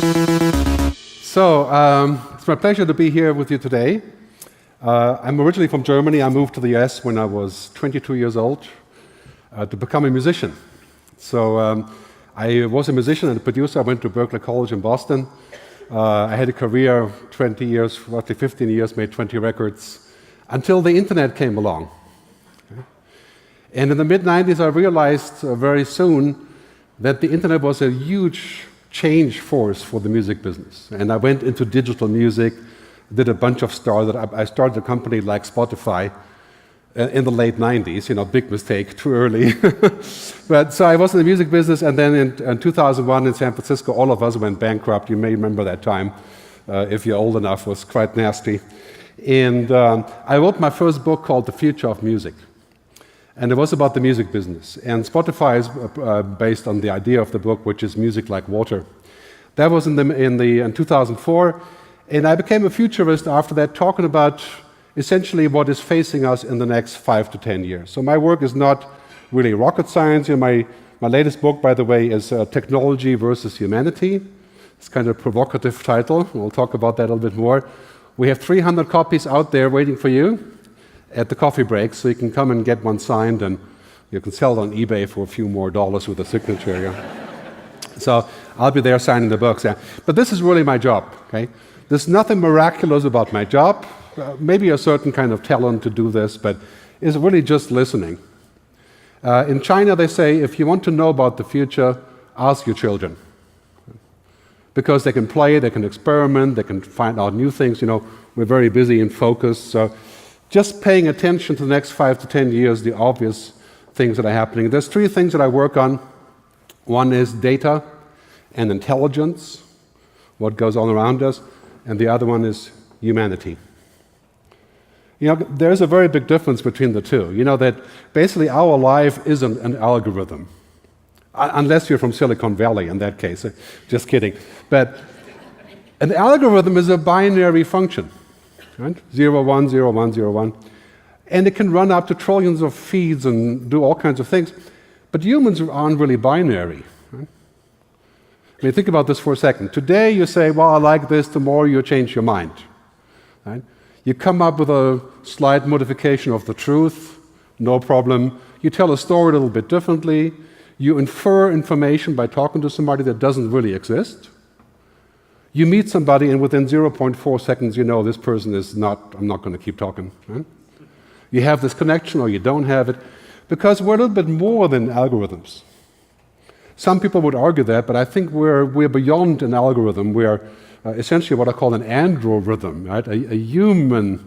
It's my pleasure to be here with you today. I'm originally from Germany. I moved to the US when I was 22 years old to become a musician. I was a musician and a producer. I went to Berklee College in Boston. I had a career of 20 years, roughly 15 years, made 20 records, until the internet came along. And in the mid-90s, I realized very soon that the internet was a huge change force for the music business. And I went into digital music, did a bunch of startups. I started a company like Spotify in the late 90s, big mistake, too early. So I was in the music business, and then in 2001 in San Francisco, all of us went bankrupt. You may remember that time, if you're old enough. It was quite nasty. And I wrote my first book called The Future of Music. And it was about the music business. And Spotify is based on the idea of the book, which is music like water. That was in 2004. And I became a futurist after that, talking about essentially what is facing us in the next 5 to 10 years. So my work is not really rocket science. My latest book, by the way, is Technology versus Humanity. It's kind of a provocative title. We'll talk about that a little bit more. We have 300 copies out there waiting for you at the coffee break, so you can come and get one signed, and you can sell it on eBay for a few more dollars with a signature. Yeah. So I'll be there signing the books. Yeah. But this is really my job. Okay? There's nothing miraculous about my job. Maybe a certain kind of talent to do this, but it's really just listening. In China, they say, if you want to know about the future, ask your children. Because they can play, they can experiment, they can find out new things. We're very busy and focused. So just paying attention to the next 5 to 10 years, the obvious things that are happening. There's 3 things that I work on. One is data and intelligence, what goes on around us, and the other one is humanity. There's a very big difference between the two. That basically our life isn't an algorithm, unless you're from Silicon Valley in that case. Just kidding. But an algorithm is a binary function. Right? 0, 1, 0, 1, 0, 1. And it can run up to trillions of feeds and do all kinds of things. But humans aren't really binary. Right? Think about this for a second. Today you say, well, I like this. Tomorrow you change your mind. Right? You come up with a slight modification of the truth. No problem. You tell a story a little bit differently. You infer information by talking to somebody that doesn't really exist. You meet somebody, and within 0.4 seconds, this person is not, I'm not going to keep talking. Right? You have this connection, or you don't have it, because we're a little bit more than algorithms. Some people would argue that, but I think we're beyond an algorithm. We're essentially what I call an androrhythm, right? A human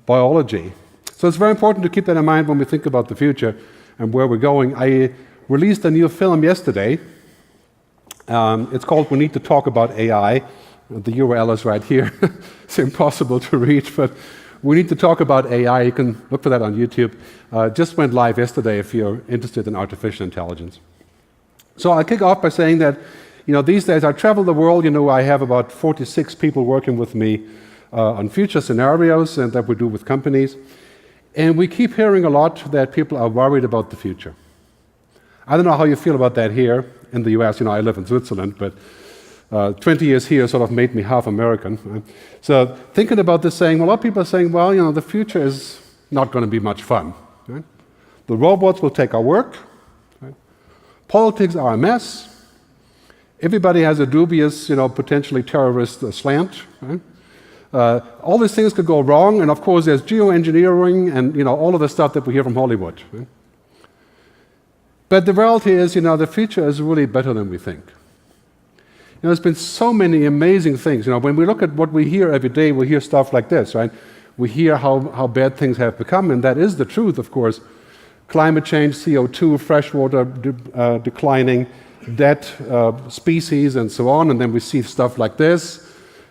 biology. So it's very important to keep that in mind when we think about the future and where we're going. I released a new film yesterday. It's called We Need to Talk About AI. The URL is right here. It's impossible to read, but We Need to Talk About AI. You can look for that on YouTube. Just went live yesterday if you're interested in artificial intelligence. So I'll kick off by saying that, these days I travel the world. I have about 46 people working with me on future scenarios and that we do with companies. And we keep hearing a lot that people are worried about the future. I don't know how you feel about that here in the US. I live in Switzerland, but 20 years here sort of made me half American. Right? So thinking about this, saying, a lot of people are saying, well, the future is not going to be much fun. Right? The robots will take our work. Right? Politics are a mess. Everybody has a dubious, potentially terrorist slant. Right? All these things could go wrong, and of course there's geoengineering and all of the stuff that we hear from Hollywood. Right? But the reality is, the future is really better than we think. There's been so many amazing things. When we look at what we hear every day, we hear stuff like this, right? We hear how bad things have become, and that is the truth, of course. Climate change, CO2, freshwater declining, dead species, and so on. And then we see stuff like this,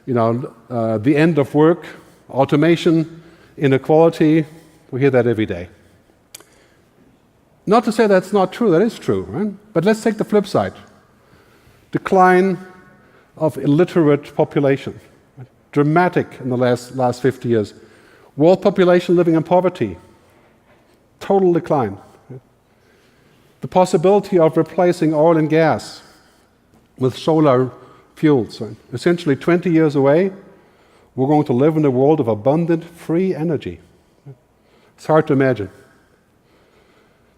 the end of work, automation, inequality. We hear that every day. Not to say that's not true, that is true, right? But let's take the flip side. Decline of illiterate population. Right? Dramatic in the last 50 years. World population living in poverty. Total decline. Right? The possibility of replacing oil and gas with solar fuels. Right? Essentially 20 years away, we're going to live in a world of abundant, free energy. It's hard to imagine.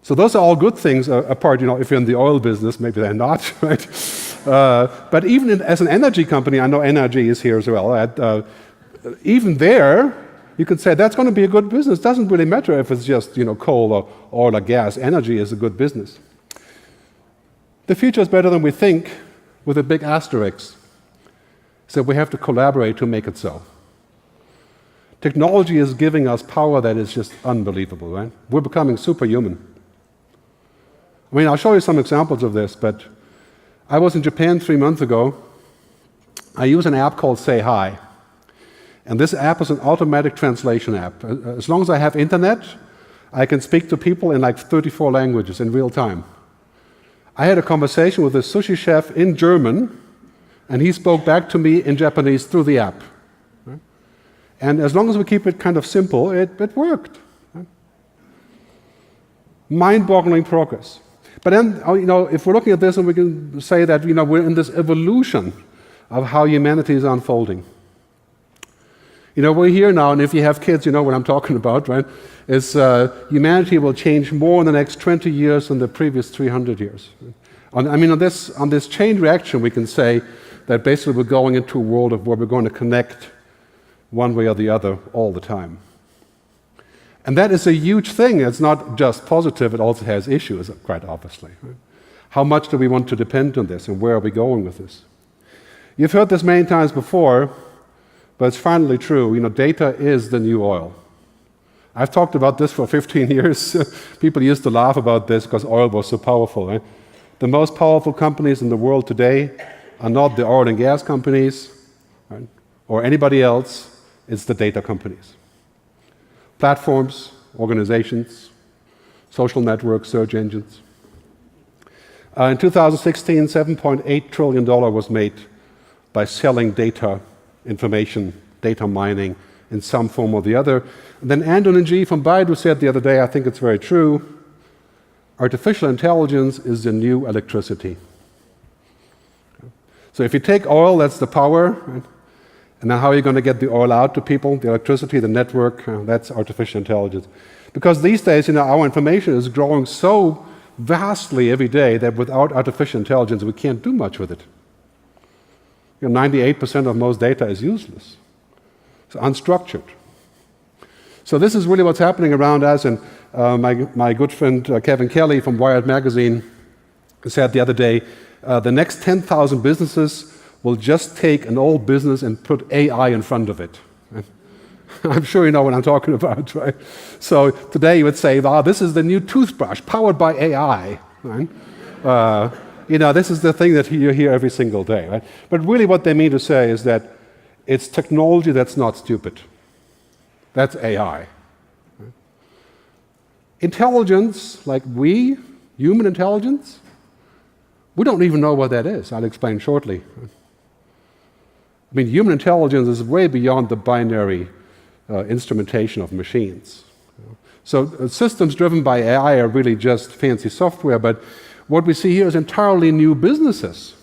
So those are all good things, apart, if you're in the oil business, maybe they're not, right? But even as an energy company, I know energy is here as well, even there, you could say that's going to be a good business. It doesn't really matter if it's just, coal or oil or gas. Energy is a good business. The future is better than we think, with a big asterisk. So we have to collaborate to make it so. Technology is giving us power that is just unbelievable, right? We're becoming superhuman. I'll show you some examples of this, but I was in Japan 3 months ago. I use an app called Say Hi. And this app is an automatic translation app. As long as I have internet, I can speak to people in like 34 languages in real time. I had a conversation with a sushi chef in German, and he spoke back to me in Japanese through the app. And as long as we keep it kind of simple, it worked. Mind-boggling progress. But then, if we're looking at this and we can say that, we're in this evolution of how humanity is unfolding. We're here now, and if you have kids, you know what I'm talking about, right? Is humanity will change more in the next 20 years than the previous 300 years. On this chain reaction, we can say that basically we're going into a world where we're going to connect one way or the other all the time. And that is a huge thing. It's not just positive, it also has issues, quite obviously. Right? How much do we want to depend on this, and where are we going with this? You've heard this many times before, but it's finally true. Data is the new oil. I've talked about this for 15 years. People used to laugh about this because oil was so powerful. Right? The most powerful companies in the world today are not the oil and gas companies, right, or anybody else. It's the data companies. Platforms, organizations, social networks, search engines. In 2016, $7.8 trillion was made by selling data, information, data mining in some form or the other. And then Andrew Ng from Baidu said the other day, I think it's very true, artificial intelligence is the new electricity. So if you take oil, that's the power, right? And then how are you going to get the oil out to people, the electricity, the network? That's artificial intelligence. Because these days, our information is growing so vastly every day that without artificial intelligence, we can't do much with it. 98% of most data is useless. It's unstructured. So this is really what's happening around us. And my good friend Kevin Kelly from Wired Magazine said the other day, the next 10,000 businesses will just take an old business and put AI in front of it. I'm sure you know what I'm talking about, right? So today you would say, this is the new toothbrush powered by AI, right? This is the thing that you hear every single day, right? But really what they mean to say is that it's technology that's not stupid. That's AI. Right? Intelligence, like human intelligence, we don't even know what that is. I'll explain shortly. Human intelligence is way beyond the binary instrumentation of machines. So systems driven by AI are really just fancy software, but what we see here is entirely new businesses.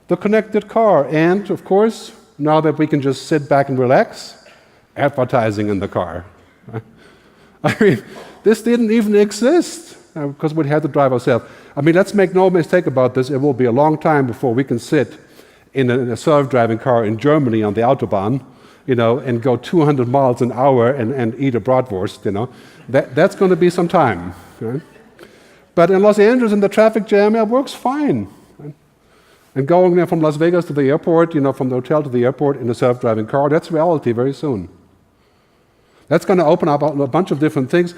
The connected car, and of course, now that we can just sit back and relax, advertising in the car. This didn't even exist because we had to drive ourselves. Let's make no mistake about this, it will be a long time before we can sit in a self-driving car in Germany on the Autobahn, and go 200 miles an hour and eat a bratwurst, That's going to be some time. Right? But in Los Angeles, in the traffic jam, it works fine. Right? And going there from Las Vegas to the airport, from the hotel to the airport in a self-driving car, that's reality very soon. That's going to open up a bunch of different things.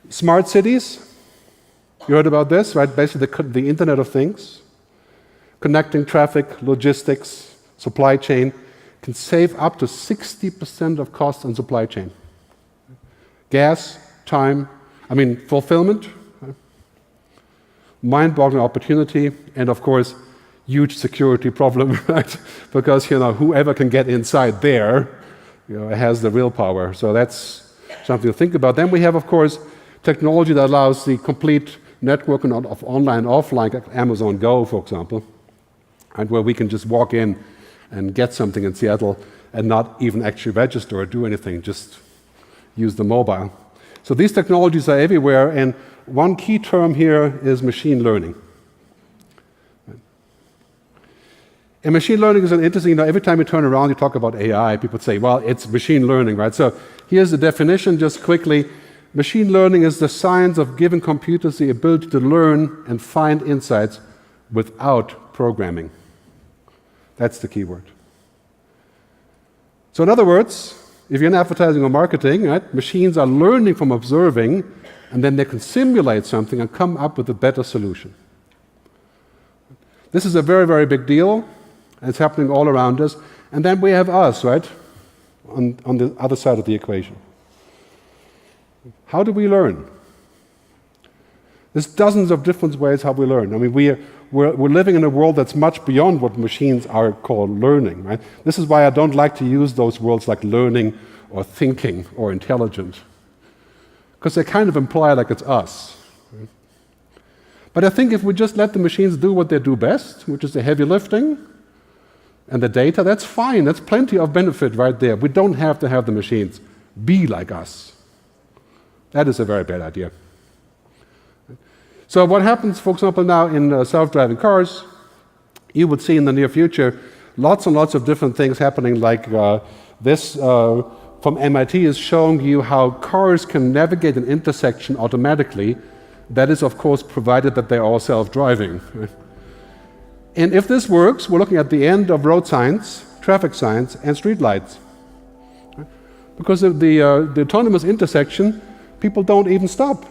Smart cities, you heard about this, right? Basically the Internet of Things. Connecting traffic, logistics, supply chain, can save up to 60% of costs on supply chain. Gas, time, fulfillment, right? Mind-boggling opportunity, and of course, huge security problem, right? Because, whoever can get inside there, has the real power. So that's something to think about. Then we have, of course, technology that allows the complete networking of online and offline, like Amazon Go, for example. and where we can just walk in and get something in Seattle and not even actually register or do anything, just use the mobile. So these technologies are everywhere, and one key term here is machine learning. And machine learning is an interesting, every time you turn around, you talk about AI, people say, well, it's machine learning, right? So here's the definition just quickly. Machine learning is the science of giving computers the ability to learn and find insights without programming. That's the key word. So in other words, if you're in advertising or marketing, right, machines are learning from observing, and then they can simulate something and come up with a better solution. This is a very, very big deal, and it's happening all around us. And then we have us, right, on the other side of the equation. How do we learn? There's dozens of different ways how we learn. I mean, we're living in a world that's much beyond what machines are called learning, right? This is why I don't like to use those words like learning or thinking or intelligent, because they kind of imply like it's us. Right? But I think if we just let the machines do what they do best, which is the heavy lifting and the data, that's fine. That's plenty of benefit right there. We don't have to have the machines be like us. That is a very bad idea. So what happens, for example, now in self-driving cars, you would see in the near future lots and lots of different things happening, like this from MIT is showing you how cars can navigate an intersection automatically. That is, of course, provided that they're all self-driving. And if this works, we're looking at the end of road signs, traffic signs, and street lights. Because of the autonomous intersection, people don't even stop,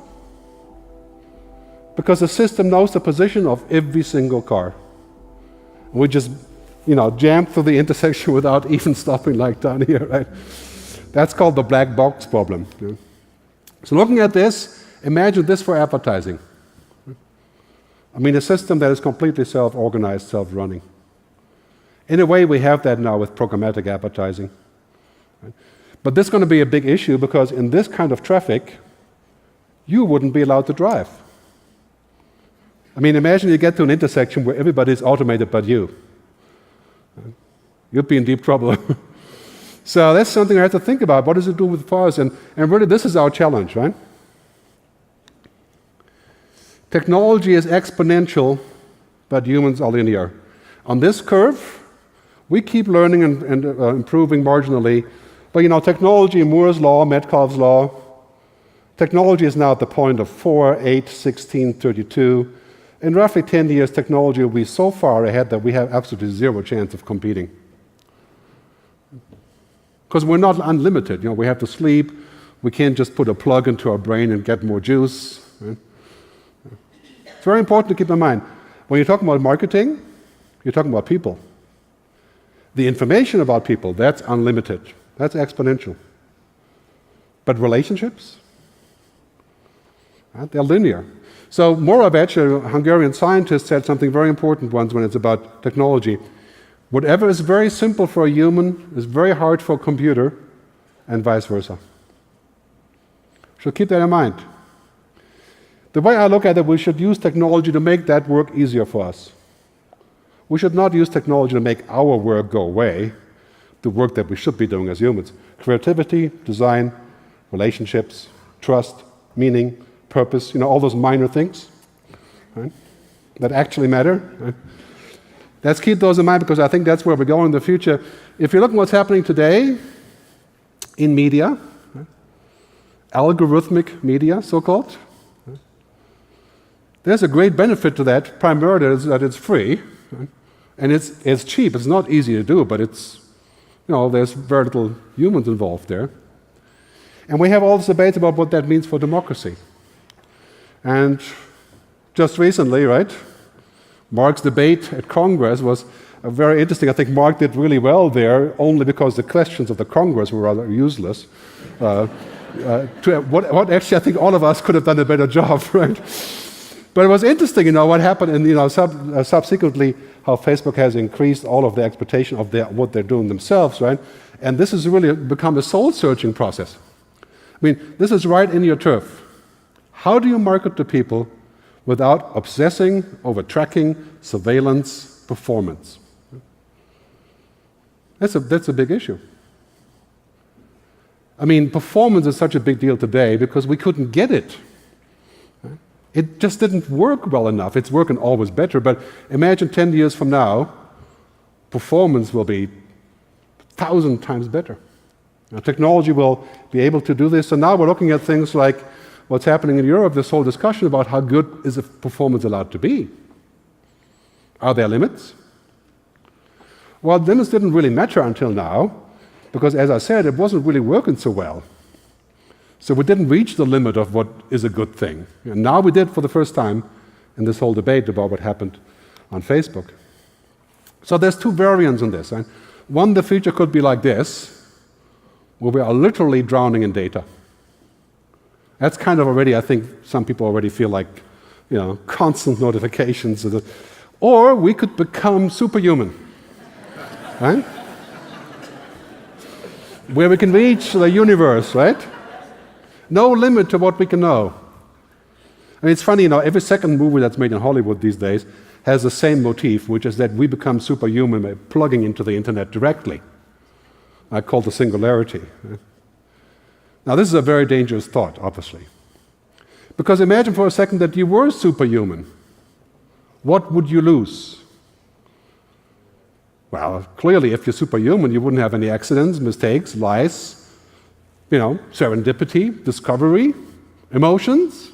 because the system knows the position of every single car. We just, jam through the intersection without even stopping, like down here, right? That's called the black box problem. So looking at this, imagine this for advertising. I mean, a system that is completely self-organized, self-running. In a way, we have that now with programmatic advertising. But this is going to be a big issue, because in this kind of traffic, you wouldn't be allowed to drive. I mean, imagine you get to an intersection where everybody's automated but you. You'd be in deep trouble. So that's something I have to think about. What does it do with us? And really, this is our challenge, right? Technology is exponential, but humans are linear. On this curve, we keep learning and improving marginally. But technology, Moore's law, Metcalfe's law, technology is now at the point of 4, 8, 16, 32. In roughly 10 years, technology will be so far ahead that we have absolutely zero chance of competing. Because we're not unlimited. We have to sleep. We can't just put a plug into our brain and get more juice. Right? It's very important to keep in mind. When you're talking about marketing, you're talking about people. The information about people, that's unlimited. That's exponential. But relationships, they're linear. So Moravec, a Hungarian scientist, said something very important once when it's about technology. Whatever is very simple for a human is very hard for a computer, and vice versa. So keep that in mind. The way I look at it, we should use technology to make that work easier for us. We should not use technology to make our work go away, the work that we should be doing as humans. Creativity, design, relationships, trust, meaning, purpose, all those minor things, right, that actually matter. Right? Let's keep those in mind, because I think that's where we're going in the future. If you look at what's happening today in media, right, algorithmic media, so-called, right, there's a great benefit to that. Primarily is that it's free, right, and it's cheap. It's not easy to do, but it's, there's very little humans involved there. And we have all this debate about what that means for democracy. And just recently, right, Mark's debate at Congress was very interesting. I think Mark did really well there, only because the questions of the Congress were rather useless. What actually, I think all of us could have done a better job, right? But it was interesting, what happened, and subsequently how Facebook has increased all of the expectation of what they're doing themselves, right? And this has really become a soul-searching process. I mean, this is right in your turf. How do you market to people without obsessing over tracking, surveillance, performance. That's a big issue. I mean, performance is such a big deal today because we couldn't get it. It just didn't work well enough. It's working always better, but imagine 10 years from now, performance will be 1,000 times better. Now, technology will be able to do this. So now we're looking at things like what's happening in Europe, this whole discussion about how good is a performance allowed to be. Are there limits? Well, limits didn't really matter until now, because as I said, it wasn't really working so well. So we didn't reach the limit of what is a good thing. And now we did for the first time in this whole debate about what happened on Facebook. So there's two variants in this. Right? One, the future could be like this, where we are literally drowning in data. That's kind of already, I think, some people already feel like, constant notifications. Or we could become superhuman, right? Where we can reach the universe, right? No limit to what we can know. I mean, it's funny, every second movie that's made in Hollywood these days has the same motif, which is that we become superhuman by plugging into the internet directly. I call the singularity. Right? Now, this is a very dangerous thought, obviously. Because imagine for a second that you were superhuman. What would you lose? Well, clearly, if you're superhuman, you wouldn't have any accidents, mistakes, lies, serendipity, discovery, emotions.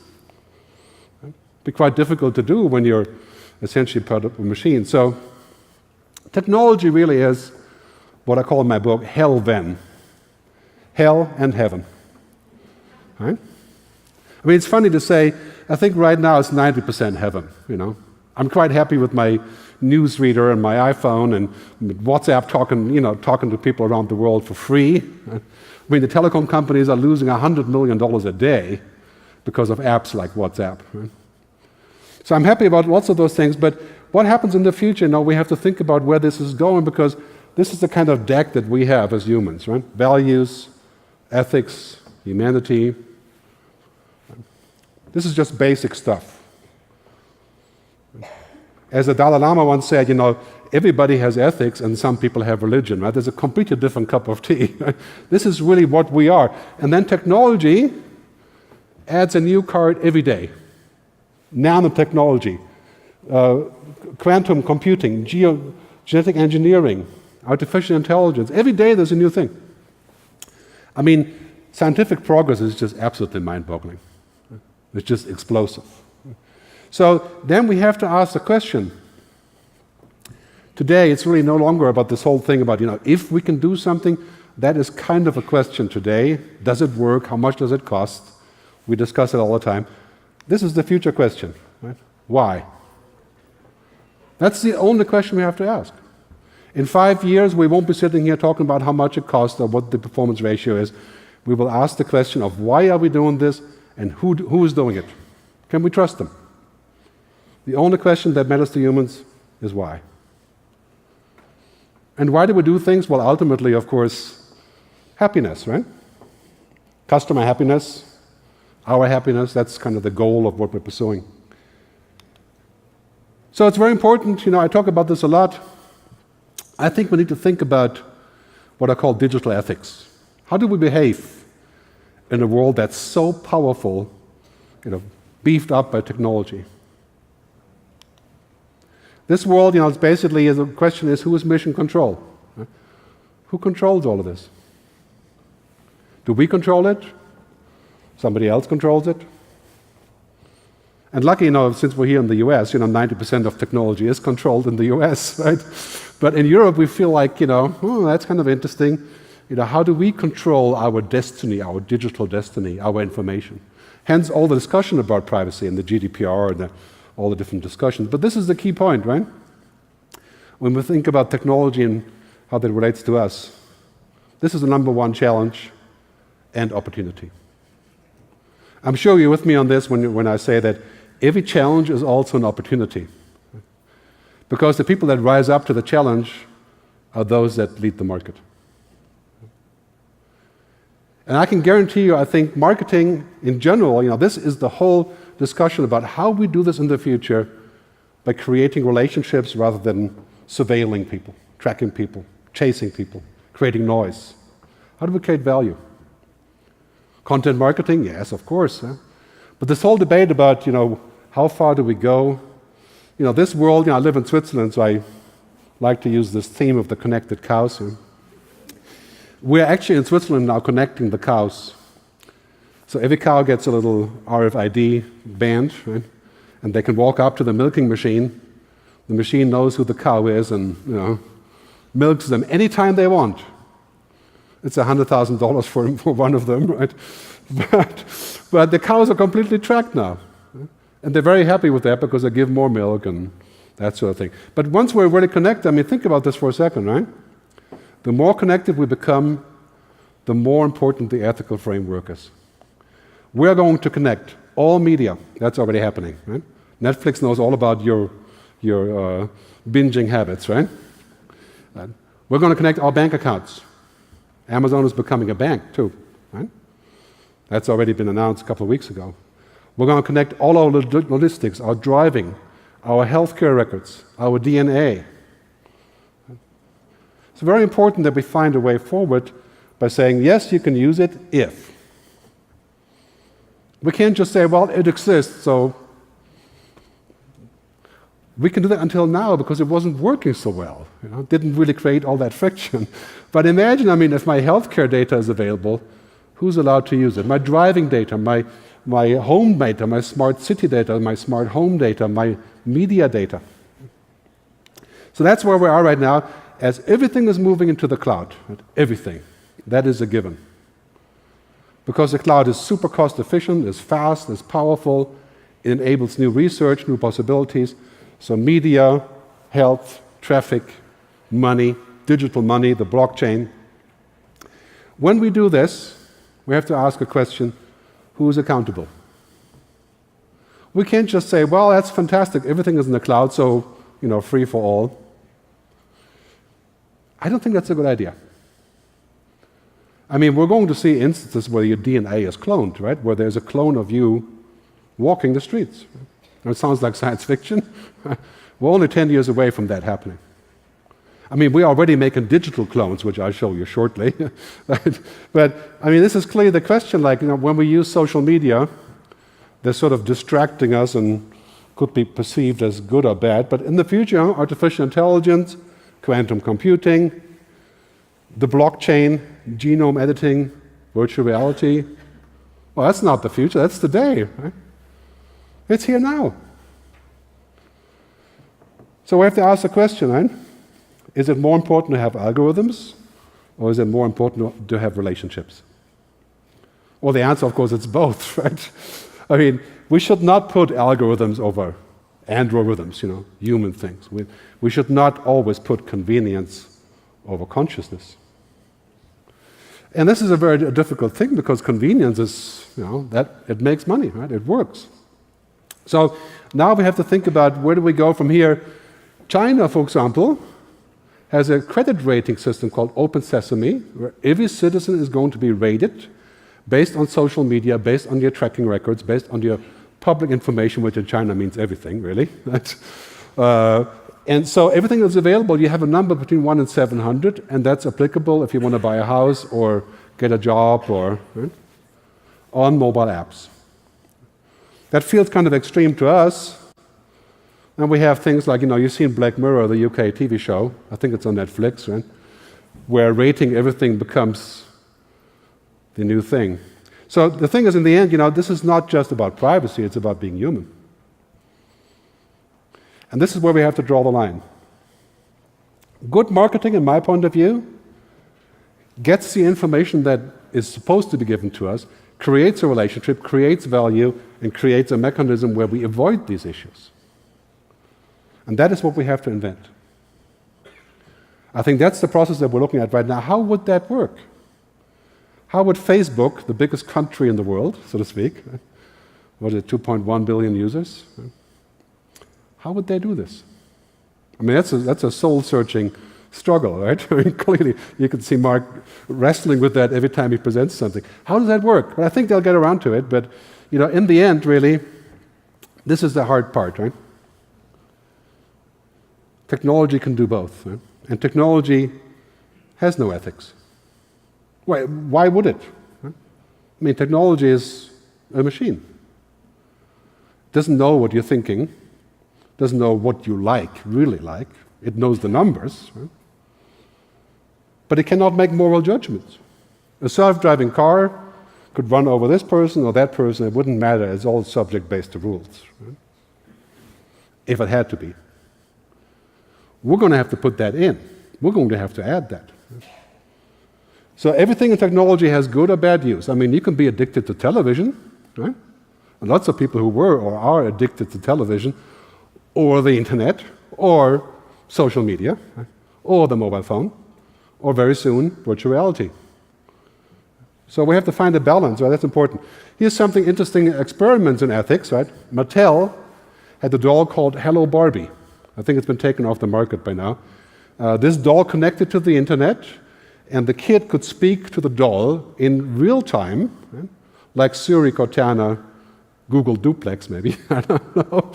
It'd be quite difficult to do when you're essentially part of a machine. So, technology really is what I call in my book, hell then. Hell and heaven. Right? I mean, it's funny to say, I think right now it's 90% heaven, I'm quite happy with my news reader and my iPhone and WhatsApp talking to people around the world for free. I mean, the telecom companies are losing $100 million a day because of apps like WhatsApp. Right? So I'm happy about lots of those things, but what happens in the future? We have to think about where this is going, because this is the kind of deck that we have as humans, right? Values, ethics, humanity. This is just basic stuff. As the Dalai Lama once said, everybody has ethics and some people have religion, right? There's a completely different cup of tea. Right? This is really what we are. And then technology adds a new card every day. Nanotechnology, quantum computing, genetic engineering, artificial intelligence. Every day there's a new thing. I mean, scientific progress is just absolutely mind-boggling. It's just explosive. So then we have to ask the question. Today, it's really no longer about this whole thing about, if we can do something. That is kind of a question today. Does it work? How much does it cost? We discuss it all the time. This is the future question. Right? Why? That's the only question we have to ask. In 5 years, we won't be sitting here talking about how much it costs or what the performance ratio is. We will ask the question of why are we doing this and who is doing it? Can we trust them? The only question that matters to humans is why. And why do we do things? Well, ultimately, of course, happiness, right? Customer happiness, our happiness, that's kind of the goal of what we're pursuing. So it's very important, I talk about this a lot. I think we need to think about what I call digital ethics. How do we behave in a world that's so powerful, beefed up by technology? This world, it's basically, the question is, who is mission control? Right? Who controls all of this? Do we control it? Somebody else controls it? And lucky, since we're here in the US, 90% of technology is controlled in the US, right? But in Europe, we feel like, that's kind of interesting. How do we control our destiny, our digital destiny, our information? Hence all the discussion about privacy and the GDPR and all the different discussions. But this is the key point, right? When we think about technology and how that relates to us, this is the number one challenge and opportunity. I'm sure you're with me on this when I say that every challenge is also an opportunity. Because the people that rise up to the challenge are those that lead the market. And I can guarantee you, I think marketing in general, this is the whole discussion about how we do this in the future, by creating relationships rather than surveilling people, tracking people, chasing people, creating noise. How do we create value? Content marketing, yes, of course. But this whole debate about, how far do we go? This world, I live in Switzerland, so I like to use this theme of the connected cows. We're actually in Switzerland now connecting the cows. So every cow gets a little RFID band, right? And they can walk up to the milking machine. The machine knows who the cow is and, milks them anytime they want. It's $100,000 for one of them, right? But the cows are completely tracked now. And they're very happy with that because they give more milk and that sort of thing. But once we're really connected, think about this for a second, right? The more connected we become, the more important the ethical framework is. We're going to connect all media. That's already happening, right? Netflix knows all about your binging habits, right? We're going to connect our bank accounts. Amazon is becoming a bank too, right? That's already been announced a couple of weeks ago. We're going to connect all our logistics, our driving, our healthcare records, our DNA. It's very important that we find a way forward by saying, yes, you can use it if. We can't just say, well, it exists, so we can do that until now because it wasn't working so well. It didn't really create all that friction. But imagine, if my healthcare data is available, who's allowed to use it? My driving data, my home data, my smart city data, my smart home data, my media data. So that's where we are right now, as everything is moving into the cloud. Right? Everything. That is a given. Because the cloud is super cost efficient, is fast, is powerful, it enables new research, new possibilities. So media, health, traffic, money, digital money, the blockchain. When we do this, we have to ask a question, who is accountable? We can't just say, well, that's fantastic, everything is in the cloud, so, free for all. I don't think that's a good idea. We're going to see instances where your DNA is cloned, right? Where there's a clone of you walking the streets. It sounds like science fiction. We're only 10 years away from that happening. We're already making digital clones, which I'll show you shortly. But this is clearly the question, when we use social media, they're sort of distracting us and could be perceived as good or bad. But in the future, artificial intelligence, quantum computing, the blockchain, genome editing, virtual reality, well, that's not the future, that's today, right? It's here now. So we have to ask the question, right? Is it more important to have algorithms, or is it more important to have relationships? Well, the answer, of course, it's both, right? We should not put algorithms over androrhythms, human things. We should not always put convenience over consciousness. And this is a very difficult thing because convenience is, that it makes money, right? It works. So now we have to think about where do we go from here. China, for example, has a credit rating system called Open Sesame, where every citizen is going to be rated based on social media, based on your tracking records, based on your public information, which in China means everything, really. And so everything that's available, you have a number between 1 and 700, and that's applicable if you want to buy a house or get a job or on mobile apps. That feels kind of extreme to us. And we have things like, you've seen Black Mirror, the UK TV show. I think it's on Netflix, right? Where rating everything becomes the new thing. So the thing is, in the end, this is not just about privacy, it's about being human. And this is where we have to draw the line. Good marketing, in my point of view, gets the information that is supposed to be given to us, creates a relationship, creates value, and creates a mechanism where we avoid these issues. And that is what we have to invent. I think that's the process that we're looking at right now. How would that work? How would Facebook, the biggest country in the world, so to speak, what is it, 2.1 billion users? How would they do this? That's a soul-searching struggle, right? Clearly, you can see Mark wrestling with that every time he presents something. How does that work? Well, I think they'll get around to it, but in the end, really, this is the hard part, right? Technology can do both. Right? And technology has no ethics. Why would it? Right? I mean, technology is a machine. It doesn't know what you're thinking, doesn't know what you really like. It knows the numbers. Right? But it cannot make moral judgments. A self-driving car could run over this person or that person. It wouldn't matter. It's all subject-based to rules. Right? If it had to be. We're going to have to put that in. We're going to have to add that. So everything in technology has good or bad use. I mean, you can be addicted to television, right? And lots of people who were or are addicted to television or the internet or social media right? Or the mobile phone or very soon virtual reality. So we have to find a balance, right? That's important. Here's something interesting, experiments in ethics, right? Mattel had a doll called Hello Barbie. I think it's been taken off the market by now. This doll connected to the internet, and the kid could speak to the doll in real time, right? Like Siri, Cortana, Google Duplex maybe, I don't know.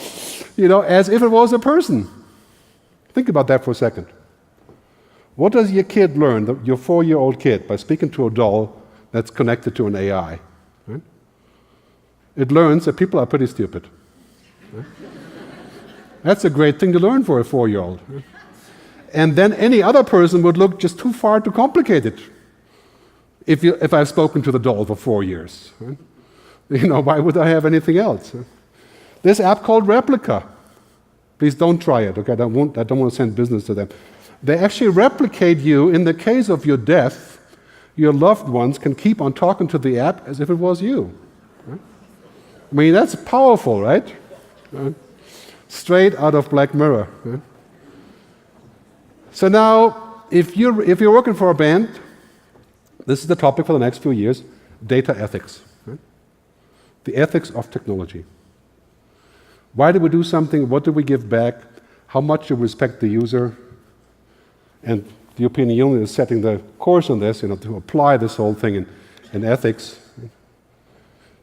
You know, as if it was a person. Think about that for a second. What does your kid learn, your 4-year-old kid, by speaking to a doll that's connected to an AI? Right? It learns that people are pretty stupid. Right? That's a great thing to learn for a 4-year-old. And then any other person would look just too far too complicated if I've spoken to the doll for 4 years. Right? You know, why would I have anything else? This app called Replica. Please don't try it, okay? I don't want to send business to them. They actually replicate you. In the case of your death, your loved ones can keep on talking to the app as if it was you. Right? I mean, that's powerful, right? Straight out of Black Mirror. Right? So now, if you're working for a band, this is the topic for the next few years, data ethics. Right? The ethics of technology. Why do we do something? What do we give back? How much do we respect the user? And the European Union is setting the course on this, you know, to apply this whole thing in ethics.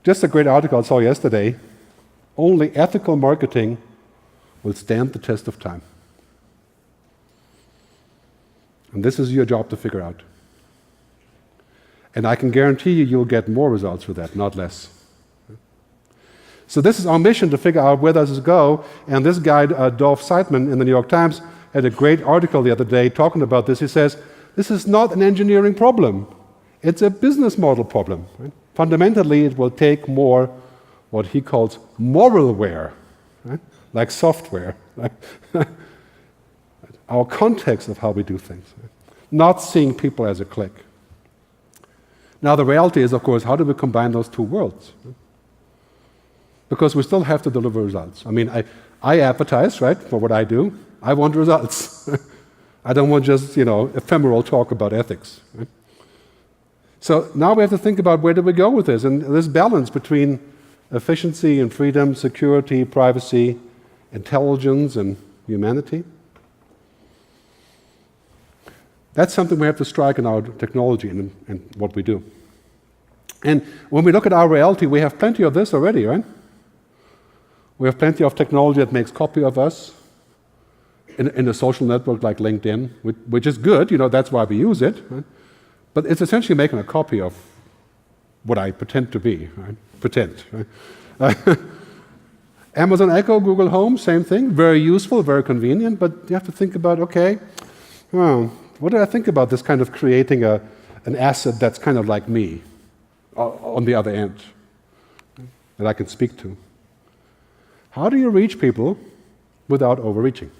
Just a great article I saw yesterday. Only ethical marketing will stand the test of time. And this is your job to figure out. And I can guarantee you you'll get more results with that, not less. So this is our mission, to figure out where does this go. And this guy, Dolph Seidman, in the New York Times, had a great article the other day talking about this. He says, this is not an engineering problem. It's a business model problem. Right? Fundamentally, it will take more what he calls moralware, right? Like software. Right? Our context of how we do things. Right? Not seeing people as a clique. Now, the reality is, of course, how do we combine those two worlds? Right? Because we still have to deliver results. I mean, I advertise, right, for what I do. I want results. I don't want just, you know, ephemeral talk about ethics. Right? So now we have to think about where do we go with this, and this balance between efficiency and freedom, security, privacy, intelligence, and humanity. That's something we have to strike in our technology and what we do. And when we look at our reality, we have plenty of this already, right? We have plenty of technology that makes copy of us in a social network like LinkedIn, which is good, you know, that's why we use it. Right? But it's essentially making a copy of what I pretend to be, right? Pretend. Right? Amazon Echo, Google Home, same thing, very useful, very convenient, but you have to think about, okay, what do I think about this kind of creating an asset that's kind of like me on the other end that I can speak to? How do you reach people without overreaching?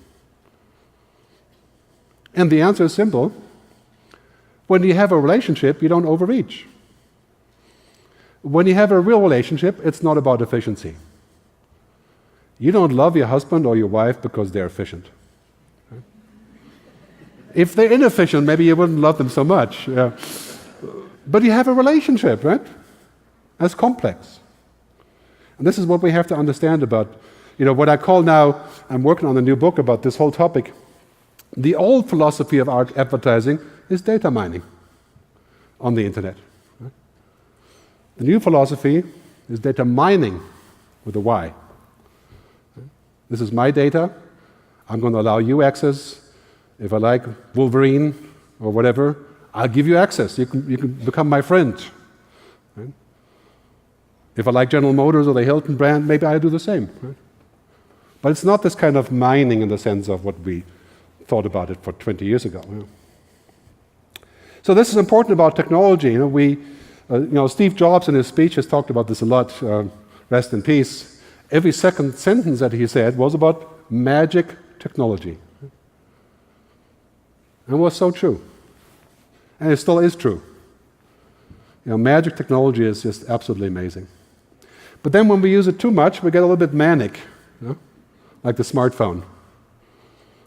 And the answer is simple. When you have a relationship, you don't overreach. When you have a real relationship, it's not about efficiency. You don't love your husband or your wife because they're efficient. Right? If they're inefficient, maybe you wouldn't love them so much. But you have a relationship, right? That's complex. And this is what we have to understand about, you know, what I call now, I'm working on a new book about this whole topic. The old philosophy of our advertising is data mining on the internet. Right? The new philosophy is data mining with a Y. Right? This is my data. I'm going to allow you access. If I like Wolverine or whatever, I'll give you access. You can become my friend. Right? If I like General Motors or the Hilton brand, maybe I do the same. Right? But it's not this kind of mining in the sense of what we thought about it for 20 years ago. So this is important about technology. Steve Jobs in his speech has talked about this a lot. Rest in peace. Every second sentence that he said was about magic technology. And it was so true. And it still is true. Magic technology is just absolutely amazing. But then when we use it too much, we get a little bit manic, like the smartphone.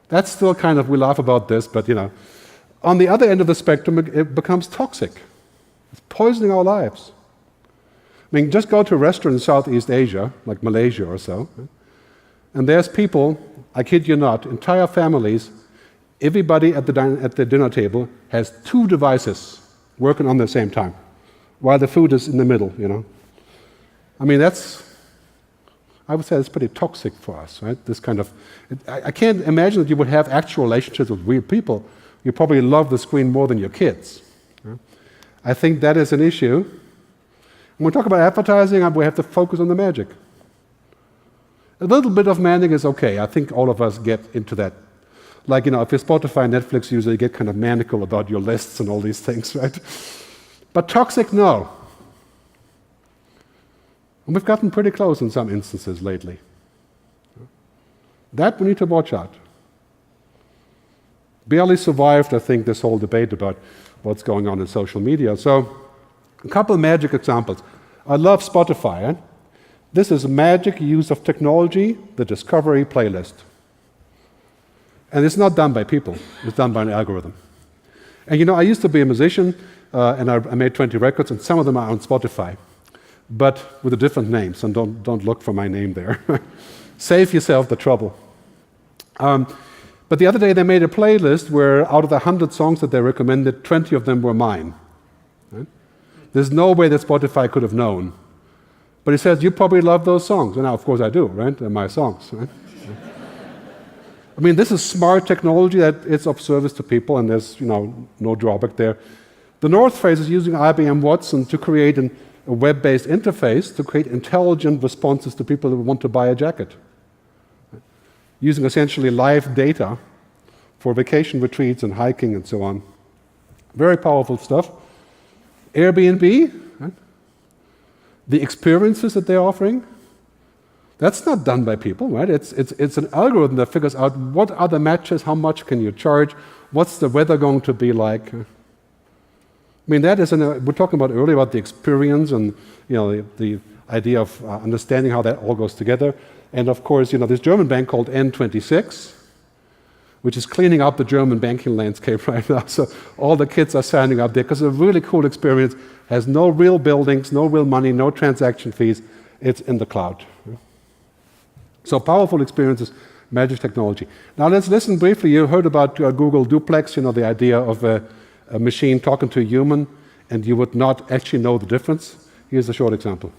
That's still kind of, we laugh about this, but on the other end of the spectrum, it becomes toxic. It's poisoning our lives. I mean, just go to a restaurant in Southeast Asia, like Malaysia or so, and there's people, I kid you not, entire families, everybody at the dinner table has 2 devices working on the same time, while the food is in the middle, I mean, I would say it's pretty toxic for us, right? This kind of, I can't imagine that you would have actual relationships with real people. You probably love the screen more than your kids. I think that is an issue. When we talk about advertising, we have to focus on the magic. A little bit of magic is okay. I think all of us get into that. Like, if you're Spotify and Netflix user, you get kind of maniacal about your lists and all these things, right? But toxic, no. And we've gotten pretty close in some instances lately. That we need to watch out. Barely survived, I think, this whole debate about what's going on in social media. So, a couple of magic examples. I love Spotify. This is magic use of technology, the Discovery playlist. And it's not done by people. It's done by an algorithm. And I used to be a musician, and I made 20 records, and some of them are on Spotify, but with a different name, so don't look for my name there. Save yourself the trouble. But the other day they made a playlist where out of the 100 songs that they recommended, 20 of them were mine. Right? There's no way that Spotify could have known. But he says, you probably love those songs. And now, of course, I do, right? They're my songs. Right? I mean, this is smart technology that is of service to people, and there's no drawback there. The North Face is using IBM Watson to create a web-based interface to create intelligent responses to people who want to buy a jacket, using essentially live data for vacation retreats and hiking and so on. Very powerful stuff. Airbnb, right? The experiences that they're offering, that's not done by people, right? It's an algorithm that figures out what are the matches, how much can you charge, what's the weather going to be like. I mean, that is, we're talking about earlier about the experience and the idea of understanding how that all goes together. And of course, this German bank called N26, which is cleaning up the German banking landscape right now. So all the kids are signing up there because it's a really cool experience. Has no real buildings, no real money, no transaction fees. It's in the cloud. So powerful experiences, magic technology. Now let's listen briefly. You heard about Google Duplex, the idea of a machine talking to a human, and you would not actually know the difference. Here's a short example.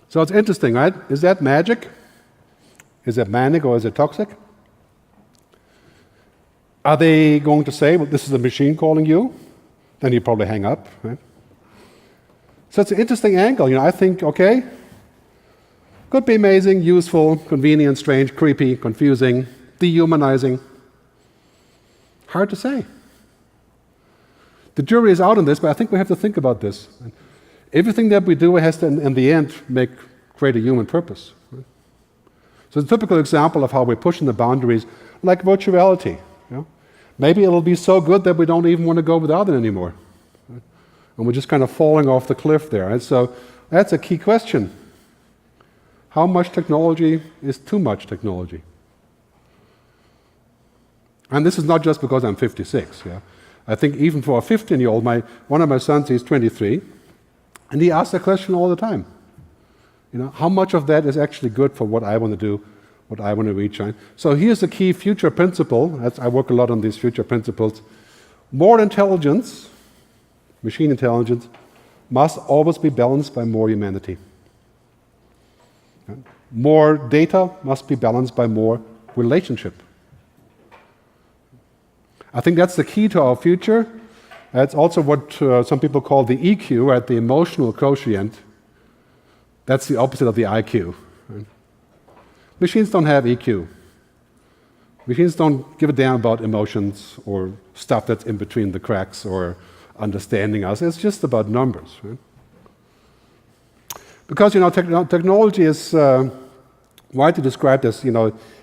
So it's interesting, right? Is that magic? Is it manic or is it toxic? Are they going to say, well, this is a machine calling you? Then you probably hang up, right? So it's an interesting angle. I think, okay, could be amazing, useful, convenient, strange, creepy, confusing, dehumanizing. Hard to say. The jury is out on this, but I think we have to think about this. Everything that we do has to, in the end, create a human purpose. Right? So it's a typical example of how we're pushing the boundaries, like virtuality. Maybe it'll be so good that we don't even want to go without it anymore. Right? And we're just kind of falling off the cliff there. Right? So that's a key question. How much technology is too much technology? And this is not just because I'm 56. I think even for a 15-year-old, one of my sons, he's 23, and he asks that question all the time. How much of that is actually good for what I want to do, what I want to reach. Right? So here's the key future principle. I work a lot on these future principles. More intelligence, machine intelligence, must always be balanced by more humanity. Right? More data must be balanced by more relationship. I think that's the key to our future. That's also what some people call the EQ, right? The emotional quotient. That's the opposite of the IQ. Right? Machines don't have EQ. Machines don't give a damn about emotions or stuff that's in between the cracks or understanding us. It's just about numbers. Right? Because technology is widely described as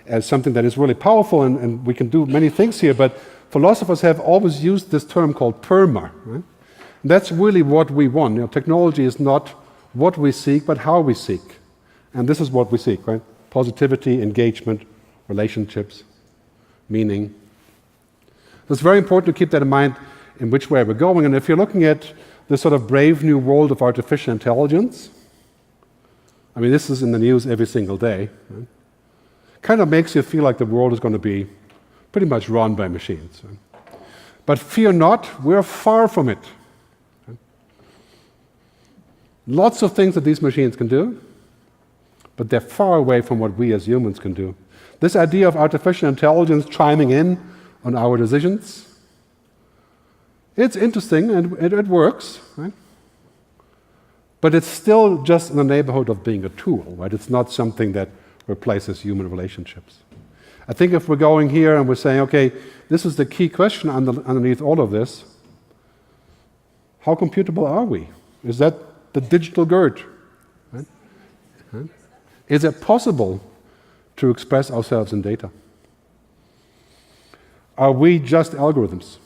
as something that is really powerful, and we can do many things here. But philosophers have always used this term called PERMA. Right? And that's really what we want. Technology is not what we seek, but how we seek. And this is what we seek, right? Positivity, engagement, relationships, meaning. So it's very important to keep that in mind in which way we're going. And if you're looking at this sort of brave new world of artificial intelligence, I mean, this is in the news every single day. Right? Kind of makes you feel like the world is going to be pretty much run by machines. Right? But fear not, we're far from it. Right? Lots of things that these machines can do, but they're far away from what we as humans can do. This idea of artificial intelligence chiming in on our decisions, it's interesting and it works, right? But it's still just in the neighborhood of being a tool, right? It's not something that replaces human relationships. I think if we're going here and we're saying, okay, this is the key question underneath all of this, how computable are we? Is that the digital Gerd? Right? Right? Is it possible to express ourselves in data? Are we just algorithms?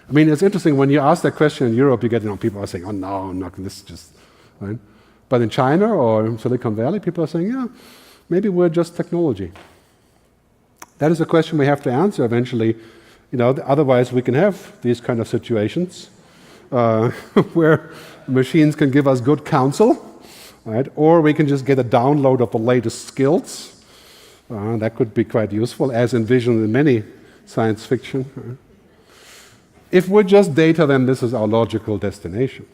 I mean, it's interesting when you ask that question in Europe, you get people are saying, "Oh no, I'm not. This is just." Right? But in China or in Silicon Valley, people are saying, "Yeah, maybe we're just technology." That is a question we have to answer eventually. Otherwise we can have these kind of situations where machines can give us good counsel, right? Or we can just get a download of the latest skills. That could be quite useful, as envisioned in many science fiction. Right? If we're just data, then this is our logical destination.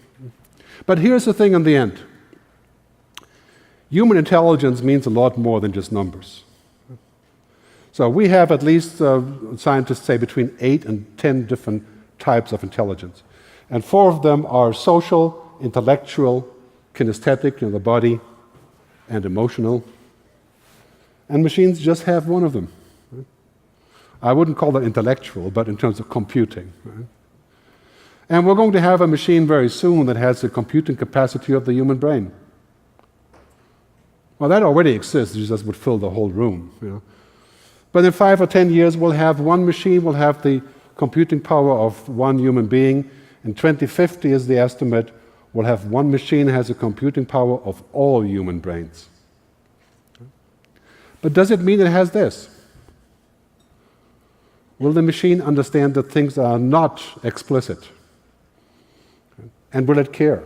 But here's the thing in the end. Human intelligence means a lot more than just numbers. So we have at least, scientists say, between 8 and 10 different types of intelligence. And 4 of them are social, intellectual, kinesthetic, the body, and emotional. And machines just have one of them. I wouldn't call that intellectual, but in terms of computing. Right? And we're going to have a machine very soon that has the computing capacity of the human brain. Well, that already exists, it just would fill the whole room. But in 5 or 10 years, we'll have one machine, will have the computing power of one human being. In 2050 is the estimate, we'll have one machine that has the computing power of all human brains. But does it mean it has this? Will the machine understand that things are not explicit? And will it care?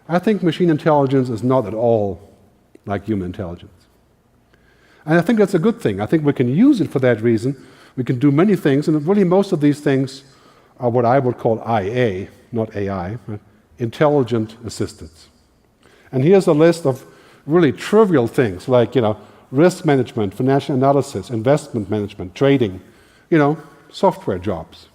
I think machine intelligence is not at all like human intelligence. And I think that's a good thing. I think we can use it for that reason. We can do many things, and really most of these things are what I would call IA, not AI, right? Intelligent assistants. And here's a list of really trivial things like, risk management, financial analysis, investment management, trading, software jobs.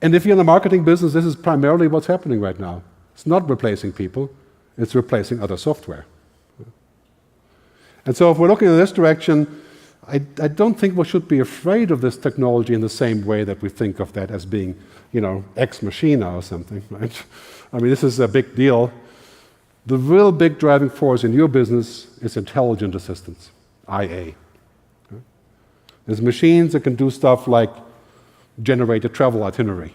And if you're in the marketing business, this is primarily what's happening right now. It's not replacing people, it's replacing other software. And so if we're looking in this direction, I don't think we should be afraid of this technology in the same way that we think of that as being, ex machina or something, right? I mean, this is a big deal. The real big driving force in your business is intelligent assistance, IA. There's machines that can do stuff like generate a travel itinerary.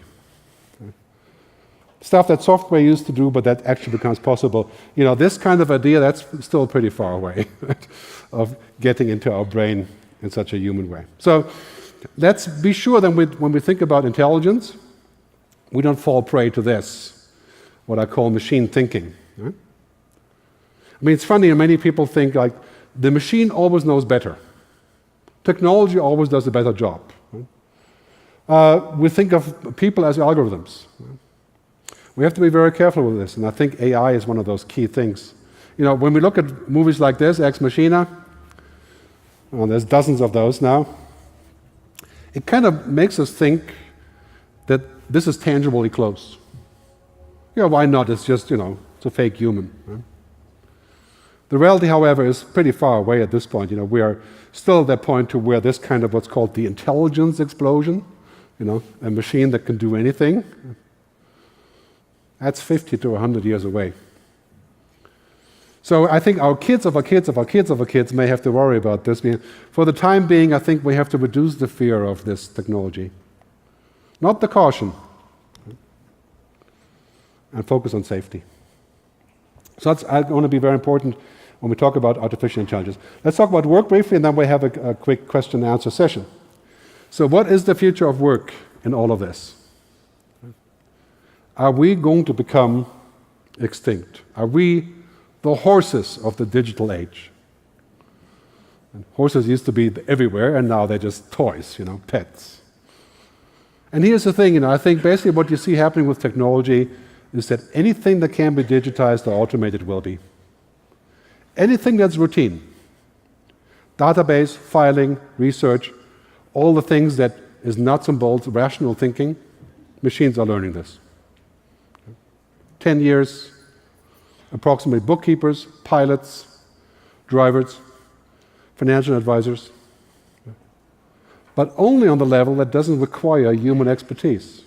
Stuff that software used to do, but that actually becomes possible. This kind of idea, that's still pretty far away of getting into our brain in such a human way. So let's be sure that when we think about intelligence, we don't fall prey to this, what I call machine thinking. Right? I mean, it's funny, many people think like the machine always knows better. Technology always does a better job. We think of people as algorithms. We have to be very careful with this, and I think AI is one of those key things. You know, when we look at movies like this, Ex Machina, well, there's dozens of those now, it kind of makes us think that this is tangibly close. Yeah, why not? It's just, it's a fake human. Right? The reality, however, is pretty far away at this point. We are still at that point to where this kind of what's called the intelligence explosion, a machine that can do anything, that's 50 to 100 years away. So I think our kids of our kids of our kids of our kids may have to worry about this. For the time being, I think we have to reduce the fear of this technology, not the caution, and focus on safety. So that's going to be very important when we talk about artificial intelligence. Let's talk about work briefly, and then we have a quick question and answer session. So what is the future of work in all of this? Are we going to become extinct? Are we the horses of the digital age? And horses used to be everywhere, and now they're just toys, pets. And here's the thing, I think basically what you see happening with technology is that anything that can be digitized or automated will be. Anything that's routine, database, filing, research, all the things that is nuts and bolts, rational thinking, machines are learning this. 10 years, approximately bookkeepers, pilots, drivers, financial advisors, but only on the level that doesn't require human expertise.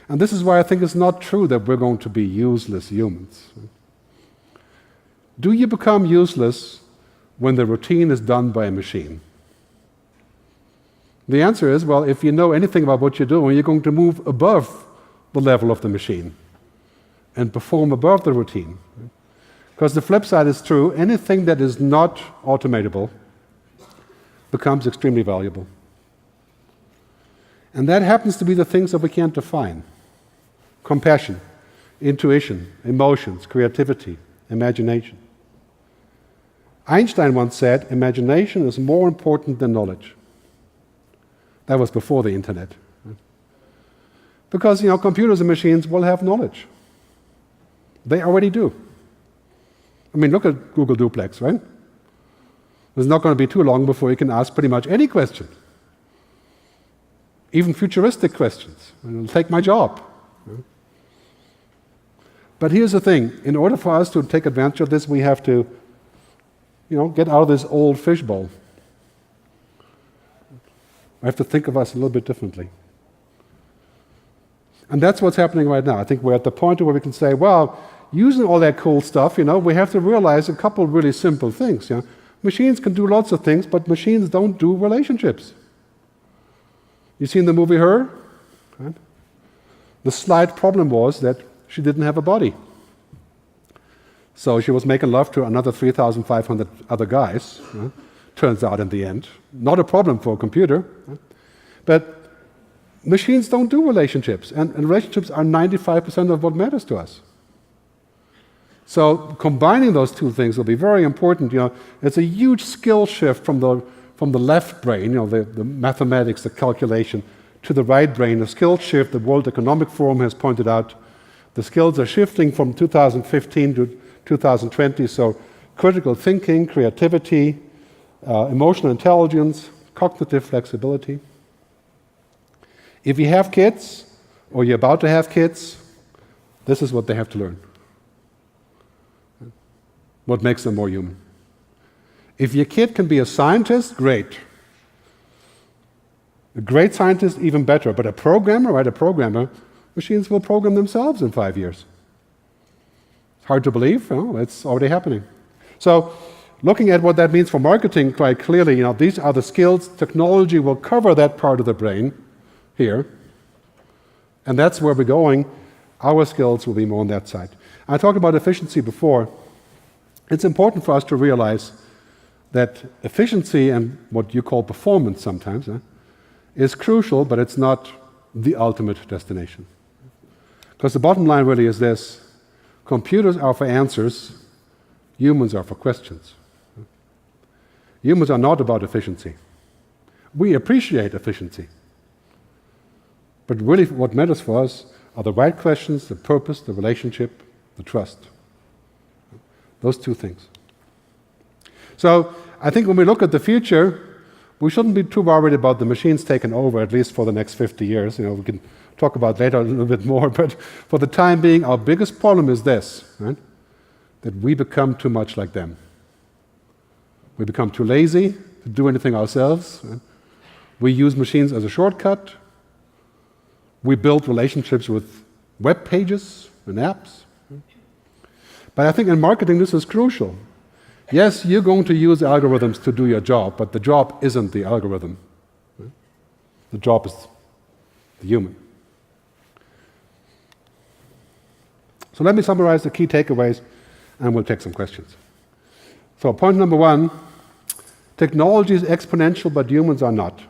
And this is why I think it's not true that we're going to be useless humans. Do you become useless when the routine is done by a machine? The answer is, well, if you know anything about what you're doing, you're going to move above the level of the machine and perform above the routine. Because the flip side is true, anything that is not automatable becomes extremely valuable. And that happens to be the things that we can't define. Compassion, intuition, emotions, creativity, imagination. Einstein once said, imagination is more important than knowledge. That was before the internet. Because, computers and machines will have knowledge. They already do. I mean, look at Google Duplex, right? It's not going to be too long before you can ask pretty much any question. Even futuristic questions. It'll take my job. But here's the thing. In order for us to take advantage of this, we have to, get out of this old fishbowl. We have to think of us a little bit differently. And that's what's happening right now. I think we're at the point where we can say, well, using all that cool stuff, we have to realize a couple of really simple things. Machines can do lots of things, but machines don't do relationships. You seen the movie Her? Right? The slight problem was that she didn't have a body. So she was making love to another 3,500 other guys, turns out in the end. Not a problem for a computer. But machines don't do relationships, and relationships are 95% of what matters to us. So combining those two things will be very important. It's a huge skill shift from the left brain, the mathematics, the calculation, to the right brain, a skill shift the World Economic Forum has pointed out. The skills are shifting from 2015 to 2020, so critical thinking, creativity, emotional intelligence, cognitive flexibility. If you have kids, or you're about to have kids, this is what they have to learn. What makes them more human. If your kid can be a scientist, great. A great scientist, even better. But a programmer, machines will program themselves in 5 years. It's hard to believe, it's already happening. So, looking at what that means for marketing quite clearly, these are the skills. Technology will cover that part of the brain here. And that's where we're going. Our skills will be more on that side. I talked about efficiency before. It's important for us to realize that efficiency and what you call performance sometimes is crucial, but it's not the ultimate destination. Because the bottom line really is this: computers are for answers, Humans are for questions. Humans are not about efficiency. We appreciate efficiency. But really what matters for us are the right questions, the purpose, the relationship, the trust. Those two things. So I think when we look at the future, we shouldn't be too worried about the machines taking over, at least for the next 50 years. We can talk about later a little bit more, but for the time being, our biggest problem is this, right? That we become too much like them. We become too lazy to do anything ourselves. Right? We use machines as a shortcut. We build relationships with web pages and apps. But I think in marketing this is crucial. Yes, you're going to use algorithms to do your job, but the job isn't the algorithm. Right? The job is the human. So let me summarize the key takeaways, and we'll take some questions. So point number one, technology is exponential, but humans are not.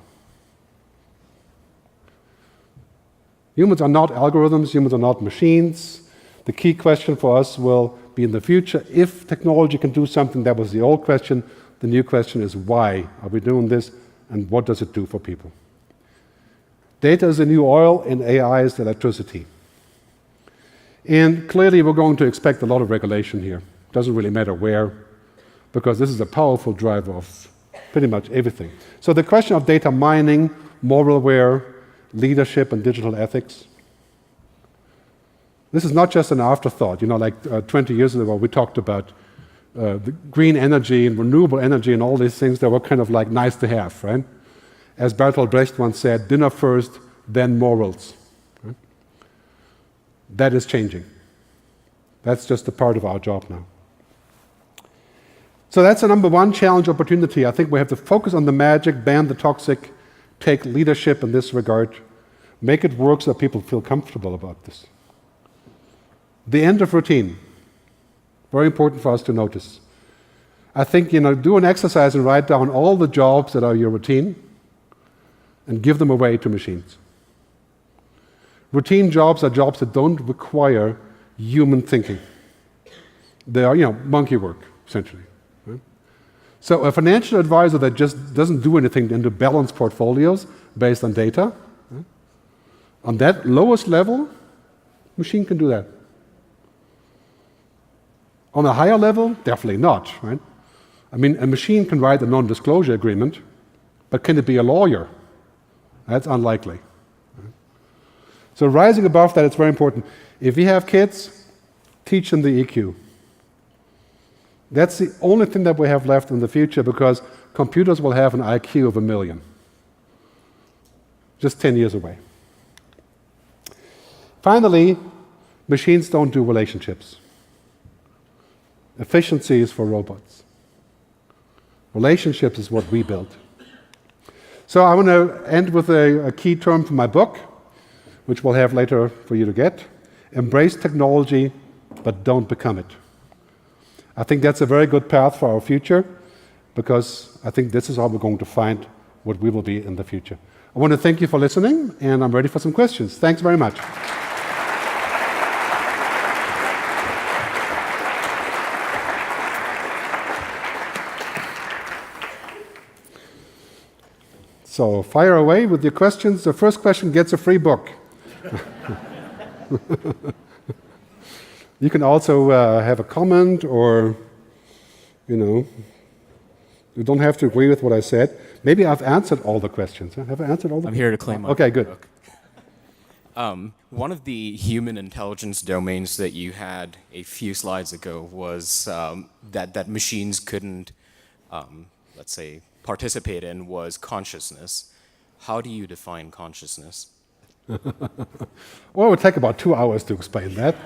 Humans are not algorithms, humans are not machines. The key question for us will be in the future, if technology can do something, that was the old question, the new question is why are we doing this, and what does it do for people? Data is the new oil, and AI is the electricity. And clearly we're going to expect a lot of regulation here. Doesn't really matter where, because this is a powerful driver of pretty much everything. So the question of data mining, moralware, leadership, and digital ethics, this is not just an afterthought. Like 20 years ago we talked about the green energy and renewable energy and all these things that were kind of like nice to have, right? As Bertolt Brecht once said, dinner first, then morals. Right? That is changing. That's just a part of our job now. So that's the number one challenge opportunity. I think we have to focus on the magic, ban the toxic, take leadership in this regard, make it work so that people feel comfortable about this. The end of routine, very important for us to notice. I think, do an exercise and write down all the jobs that are your routine and give them away to machines. Routine jobs are jobs that don't require human thinking. They are, monkey work, essentially. Right? So a financial advisor that just doesn't do anything and to balance portfolios based on data, right? On that lowest level, machine can do that. On a higher level, definitely not, right? I mean, a machine can write a non-disclosure agreement, but can it be a lawyer? That's unlikely. Right? So rising above that, it's very important. If you have kids, teach them the EQ. That's the only thing that we have left in the future, because computers will have an IQ of 1 million. Just 10 years away. Finally, machines don't do relationships. Efficiency is for robots. Relationships is what we build. So I want to end with a key term from my book, which we'll have later for you to get. Embrace technology, but don't become it. I think that's a very good path for our future, because I think this is how we're going to find what we will be in the future. I want to thank you for listening, and I'm ready for some questions. Thanks very much. So fire away with your questions. The first question gets a free book. You can also have a comment, or, you don't have to agree with what I said. Maybe I've answered all the questions. Have I answered all the questions? I'm here to claim my Okay, good. book. One of the human intelligence domains that you had a few slides ago was that machines couldn't, let's say, participate in was consciousness. How do you define consciousness? Well, it would take about 2 hours to explain that.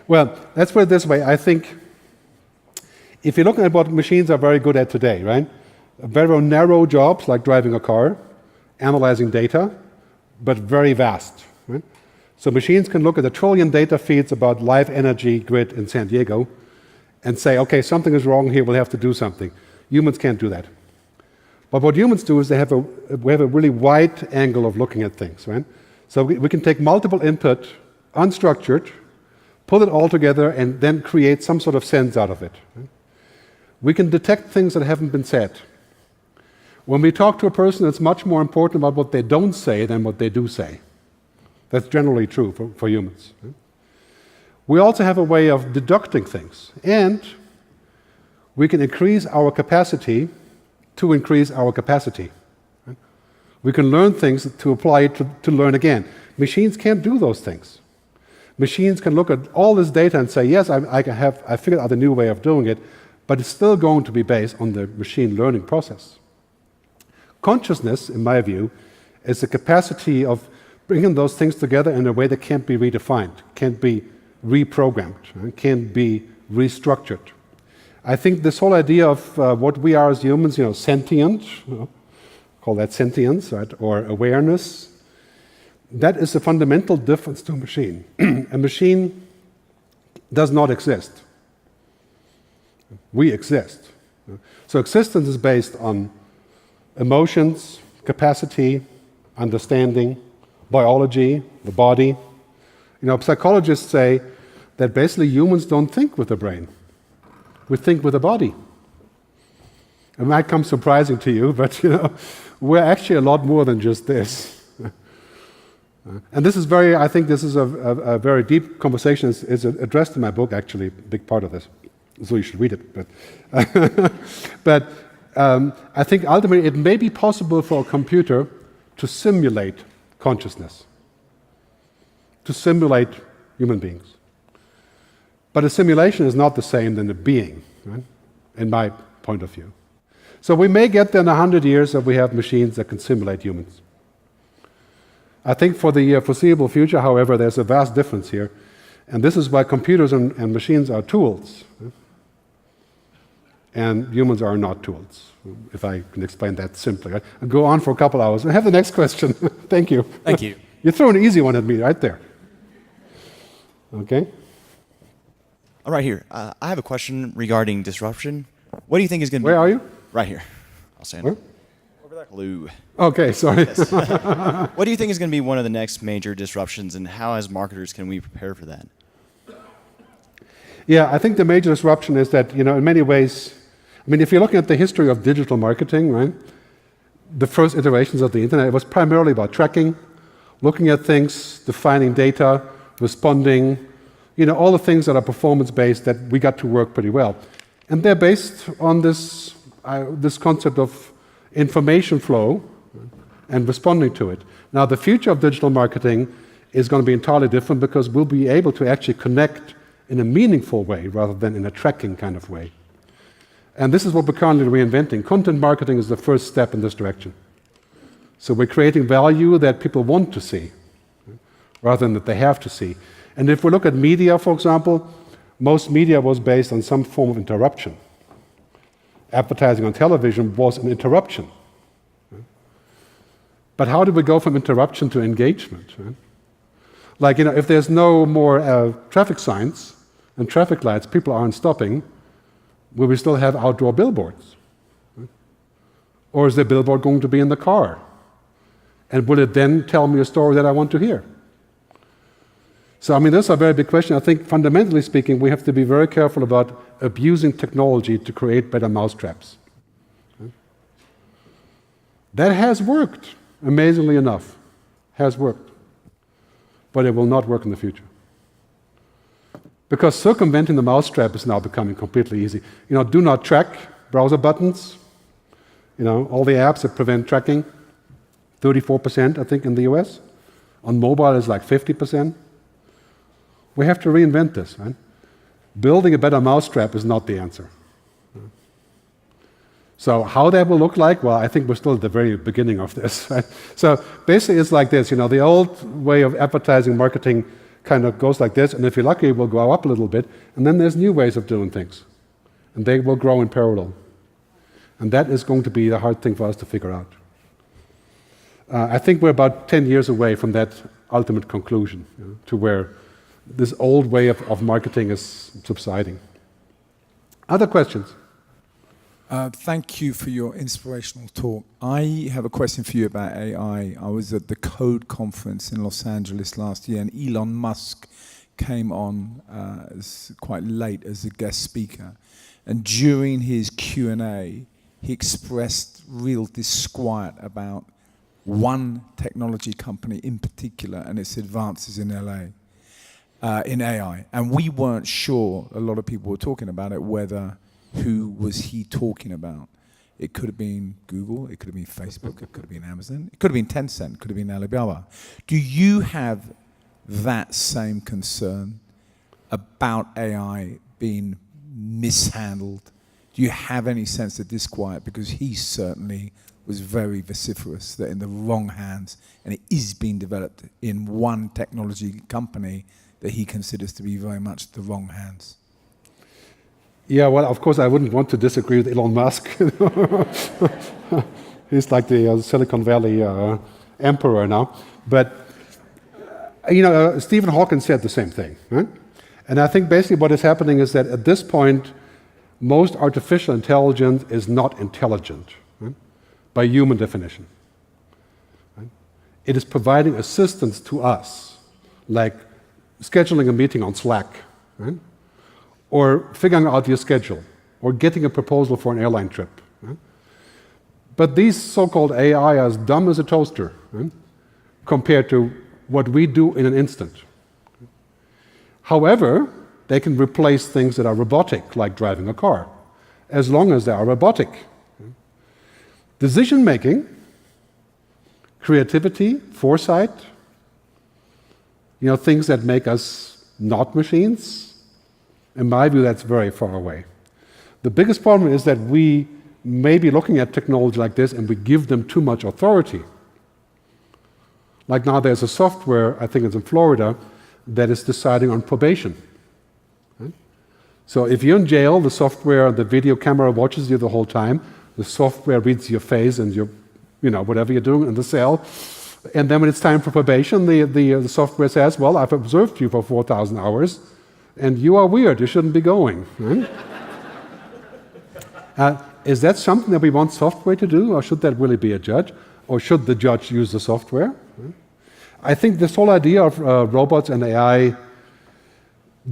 Well, let's put it this way. I think if you're looking at what machines are very good at today, right? Very narrow jobs like driving a car, analyzing data, but very vast. Right? So machines can look at 1 trillion data feeds about live energy grid in San Diego and say, okay, something is wrong here, we'll have to do something. Humans can't do that. But what humans do is we have a really wide angle of looking at things, right? So we can take multiple input, unstructured, pull it all together, and then create some sort of sense out of it. We can detect things that haven't been said. When we talk to a person, it's much more important about what they don't say than what they do say. That's generally true for humans. We also have a way of deducting things, and we can increase our capacity to increase our capacity. We can learn things to apply it to learn again. Machines can't do those things. Machines can look at all this data and say, yes, I figured out a new way of doing it, but it's still going to be based on the machine learning process. Consciousness, in my view, is the capacity of bringing those things together in a way that can't be redefined, can't be reprogrammed, can't be restructured. I think this whole idea of what we are as humans, sentient, call that sentience, right, or awareness, that is a fundamental difference to a machine. A machine does not exist. We exist. So existence is based on emotions, capacity, understanding, biology, the body. Psychologists say that basically humans don't think with the brain. We think with the body. It might come surprising to you, but we're actually a lot more than just this. And this is I think this is a very deep conversation. It's addressed in my book, actually, a big part of this. So you should read it. But I think ultimately it may be possible for a computer to simulate consciousness, to simulate human beings. But a simulation is not the same than a being, right? In my point of view. So we may get there in 100 years that we have machines that can simulate humans. I think for the foreseeable future, however, there's a vast difference here. And this is why computers and machines are tools. Right? And humans are not tools, if I can explain that simply. Right? I'll go on for a couple hours. I have the next question. Thank you. Thank you. You threw an easy one at me right there. Okay. All right, here. I have a question regarding disruption. What do you think is going to be... Where are you? Right here. I'll stand Where? over there. Blue. Okay, sorry. Yes. What do you think is going to be one of the next major disruptions, and how, as marketers, can we prepare for that? Yeah, I think the major disruption is that, in many ways, if you're looking at the history of digital marketing, right, the first iterations of the internet, it was primarily about tracking, looking at things, defining data, responding, all the things that are performance-based that we got to work pretty well. And they're based on this concept of information flow and responding to it. Now, the future of digital marketing is going to be entirely different because we'll be able to actually connect in a meaningful way rather than in a tracking kind of way. And this is what we're currently reinventing. Content marketing is the first step in this direction. So we're creating value that people want to see rather than that they have to see. And if we look at media, for example, most media was based on some form of interruption. Advertising on television was an interruption. But how do we go from interruption to engagement? Like, if there's no more traffic signs and traffic lights, people aren't stopping, will we still have outdoor billboards? Or is the billboard going to be in the car? And will it then tell me a story that I want to hear? So, that's a very big question. I think, fundamentally speaking, we have to be very careful about abusing technology to create better mousetraps. That has worked, amazingly enough. Has worked. But it will not work in the future. Because circumventing the mousetrap is now becoming completely easy. Do not track browser buttons. All the apps that prevent tracking, 34%, I think, in the US. On mobile, it's like 50%. We have to reinvent this, right? Building a better mousetrap is not the answer. So how that will look like? Well, I think we're still at the very beginning of this. Right? So basically it's like this, the old way of advertising, marketing kind of goes like this, and if you're lucky, it will go up a little bit, and then there's new ways of doing things. And they will grow in parallel. And that is going to be the hard thing for us to figure out. I think we're about 10 years away from that ultimate conclusion, to where this old way of marketing is subsiding. Other questions? Thank you for your inspirational talk. I have a question for you about AI. I was at the Code conference in Los Angeles last year, and Elon Musk came on quite late as a guest speaker, and during his Q&A, he expressed real disquiet about one technology company in particular and its advances in in AI. And we weren't sure, a lot of people were talking about it, who was he talking about. It could have been Google, it could have been Facebook, it could have been Amazon, it could have been Tencent, it could have been Alibaba. Do you have that same concern about AI being mishandled? Do you have any sense of disquiet? Because he certainly was very vociferous that in the wrong hands, and it is being developed in one technology company that he considers to be very much the wrong hands. Yeah, well, of course, I wouldn't want to disagree with Elon Musk. He's like the Silicon Valley emperor now. But, Stephen Hawking said the same thing. Right? And I think basically what is happening is that at this point, most artificial intelligence is not intelligent, right? By human definition. Right? It is providing assistance to us, like scheduling a meeting on Slack, right? Or figuring out your schedule, or getting a proposal for an airline trip. Right? But these so-called AI are as dumb as a toaster, right? Compared to what we do in an instant. However, they can replace things that are robotic, like driving a car, as long as they are robotic. Decision-making, creativity, foresight, things that make us not machines, in my view, that's very far away. The biggest problem is that we may be looking at technology like this and we give them too much authority. Like now there's a software, I think it's in Florida, that is deciding on probation. Right? So if you're in jail, the software, the video camera watches you the whole time, the software reads your face and your, whatever you're doing in the cell. And then when it's time for probation, the software says, well, I've observed you for 4,000 hours, and you are weird, you shouldn't be going. Right? Is that something that we want software to do, or should that really be a judge? Or should the judge use the software? Right? I think this whole idea of robots and AI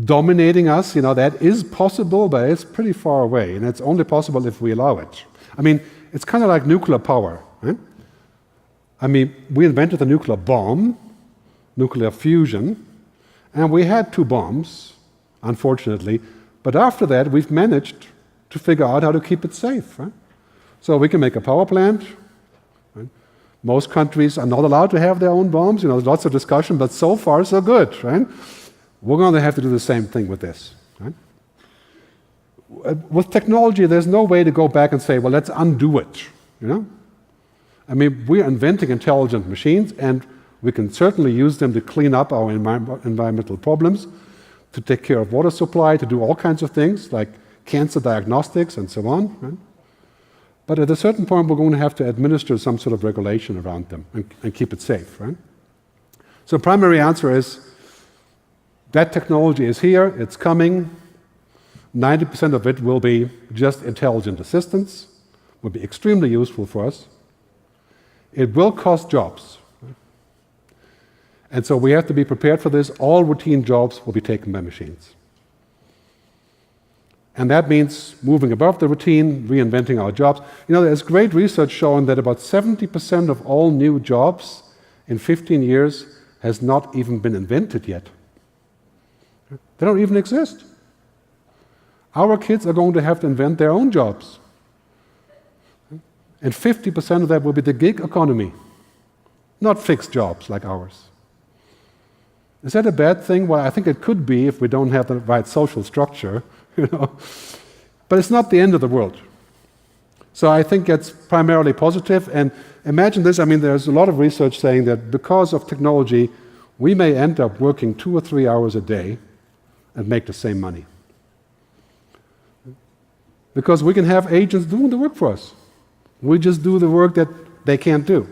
dominating us, that is possible, but it's pretty far away, and it's only possible if we allow it. I mean, it's kind of like nuclear power. Right? I mean, we invented the nuclear bomb, nuclear fusion, and we had 2 bombs, unfortunately, but after that we've managed to figure out how to keep it safe. Right? So we can make a power plant. Right? Most countries are not allowed to have their own bombs. There's lots of discussion, but so far so good. Right? We're going to have to do the same thing with this. Right? With technology, there's no way to go back and say, well, let's undo it. I mean, we're inventing intelligent machines, and we can certainly use them to clean up our environmental problems, to take care of water supply, to do all kinds of things like cancer diagnostics and so on. Right? But at a certain point, we're going to have to administer some sort of regulation around them and keep it safe. Right? So primary answer is that technology is here, it's coming. 90% of it will be just intelligent assistance, will be extremely useful for us. It will cost jobs. And so we have to be prepared for this. All routine jobs will be taken by machines. And that means moving above the routine, reinventing our jobs. There's great research showing that about 70% of all new jobs in 15 years has not even been invented yet. They don't even exist. Our kids are going to have to invent their own jobs. And 50% of that will be the gig economy, not fixed jobs like ours. Is that a bad thing? Well, I think it could be if we don't have the right social structure, But it's not the end of the world. So I think it's primarily positive. And imagine this, there's a lot of research saying that because of technology, we may end up working 2 or 3 hours a day and make the same money. Because we can have agents doing the work for us. We just do the work that they can't do.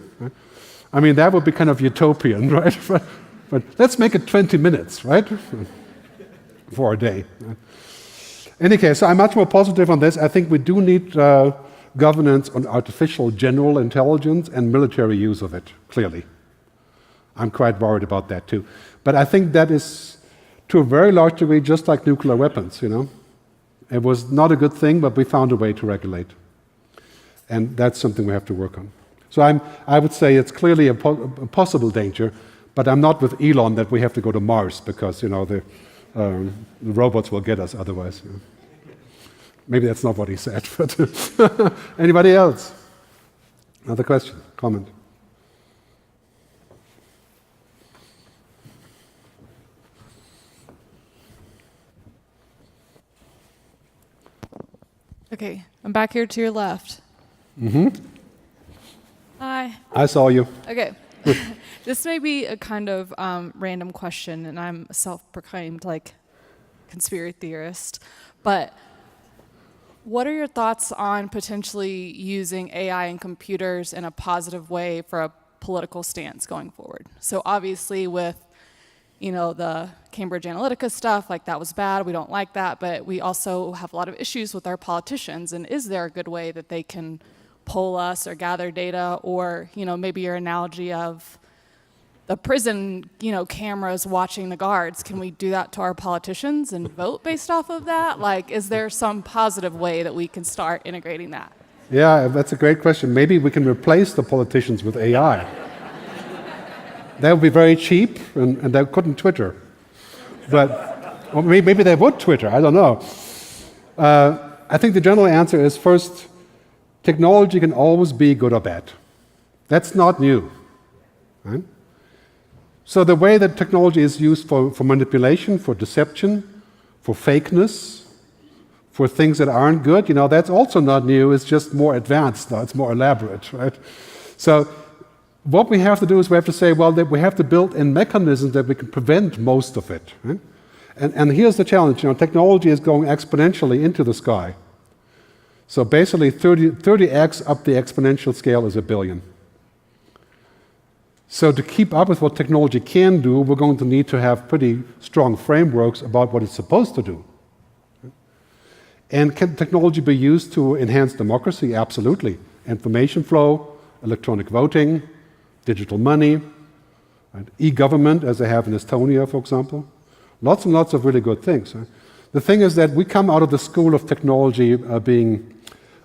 Right? That would be kind of utopian, right? But let's make it 20 minutes, right? For a day. In any case, so I'm much more positive on this. I think we do need governance on artificial general intelligence and military use of it, clearly. I'm quite worried about that too. But I think that is to a very large degree, just like nuclear weapons, It was not a good thing, but we found a way to regulate. And that's something we have to work on. So I would say it's clearly a possible danger, but I'm not with Elon that we have to go to Mars because, the robots will get us otherwise. Maybe that's not what he said, but anybody else? Another question, comment? Okay, I'm back here to your left. Mm-hmm. Hi. I saw you. Okay. This may be a kind of random question, and I'm a self-proclaimed conspiracy theorist, but what are your thoughts on potentially using AI and computers in a positive way for a political stance going forward? So obviously with the Cambridge Analytica stuff, that was bad, we don't like that, but we also have a lot of issues with our politicians, and is there a good way that they can poll us or gather data, or, maybe your analogy of the prison, cameras watching the guards, can we do that to our politicians and vote based off of that? Is there some positive way that we can start integrating that? Yeah, that's a great question. Maybe we can replace the politicians with AI. That would be very cheap, and they couldn't Twitter. Or maybe they would Twitter, I don't know. I think the general answer is, first, technology can always be good or bad. That's not new. Right? So the way that technology is used for manipulation, for deception, for fakeness, for things that aren't good, that's also not new. It's just more advanced now. It's more elaborate, right? So what we have to do is we have to say, well, that we have to build in mechanisms that we can prevent most of it. Right? And here's the challenge. Technology is going exponentially into the sky. So basically 30x up the exponential scale is 1 billion. So to keep up with what technology can do, we're going to need to have pretty strong frameworks about what it's supposed to do. And can technology be used to enhance democracy? Absolutely. Information flow, electronic voting, digital money, right? E-government, as they have in Estonia, for example. Lots and lots of really good things. Right? The thing is that we come out of the school of technology being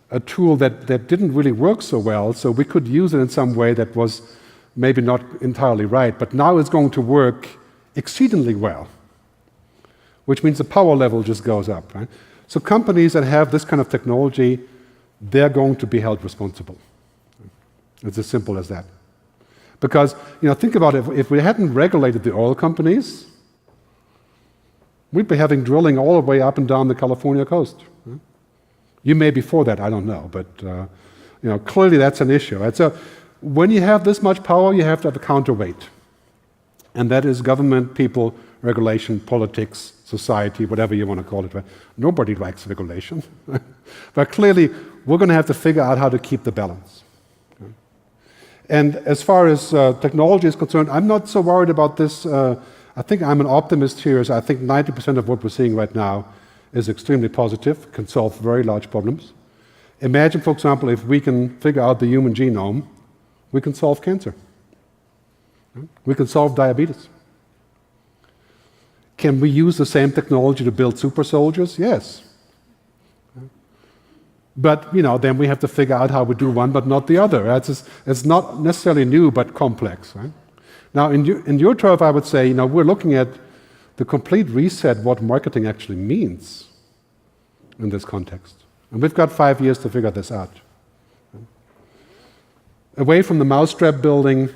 a tool that didn't really work so well, so we could use it in some way that was maybe not entirely right, but now it's going to work exceedingly well, which means the power level just goes up. Right? So companies that have this kind of technology, they're going to be held responsible. It's as simple as that. Because, think about it, if we hadn't regulated the oil companies, we'd be having drilling all the way up and down the California coast. You may before that, I don't know, but clearly that's an issue. Right? So when you have this much power, you have to have a counterweight. And that is government, people, regulation, politics, society, whatever you want to call it. Right? Nobody likes regulation. But clearly, we're going to have to figure out how to keep the balance. And as far as technology is concerned, I'm not so worried about this. I think I'm an optimist here. So I think 90% of what we're seeing right now is extremely positive, can solve very large problems. Imagine, for example, if we can figure out the human genome, we can solve cancer. We can solve diabetes. Can we use the same technology to build super soldiers? Yes. But, then we have to figure out how we do one but not the other. It's not necessarily new but complex. Right? Now, in your turf, I would say, we're looking at the complete reset what marketing actually means in this context. And we've got 5 years to figure this out. Away from the mousetrap building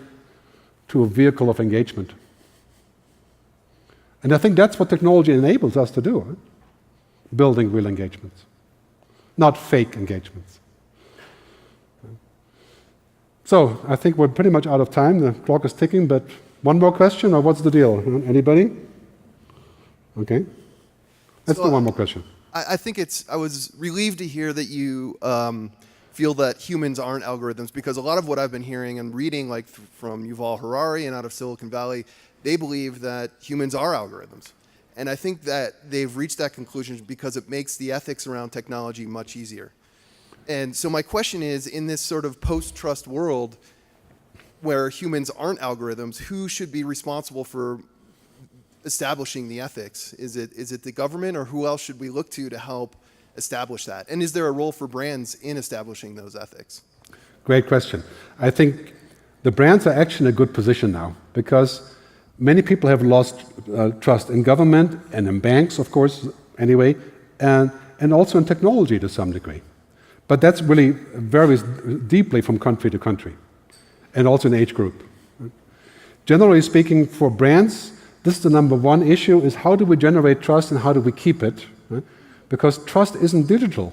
to a vehicle of engagement. And I think that's what technology enables us to do, right? Building real engagements, not fake engagements. So I think we're pretty much out of time. The clock is ticking, but one more question, or what's the deal? Anybody? Okay. Let's do one more question. I think I was relieved to hear that you feel that humans aren't algorithms, because a lot of what I've been hearing and reading, like from Yuval Harari and out of Silicon Valley, they believe that humans are algorithms. And I think that they've reached that conclusion because it makes the ethics around technology much easier. And so my question is, in this sort of post-trust world where humans aren't algorithms, who should be responsible for establishing the ethics? Is it the government, or who else should we look to help establish that? And is there a role for brands in establishing those ethics? Great question. I think the brands are actually in a good position now, because many people have lost trust in government and in banks, of course, anyway, and also in technology to some degree. But that's really varies deeply from country to country, and also in age group. Generally speaking, for brands, this is the number one issue, is how do we generate trust and how do we keep it? Right? Because trust isn't digital.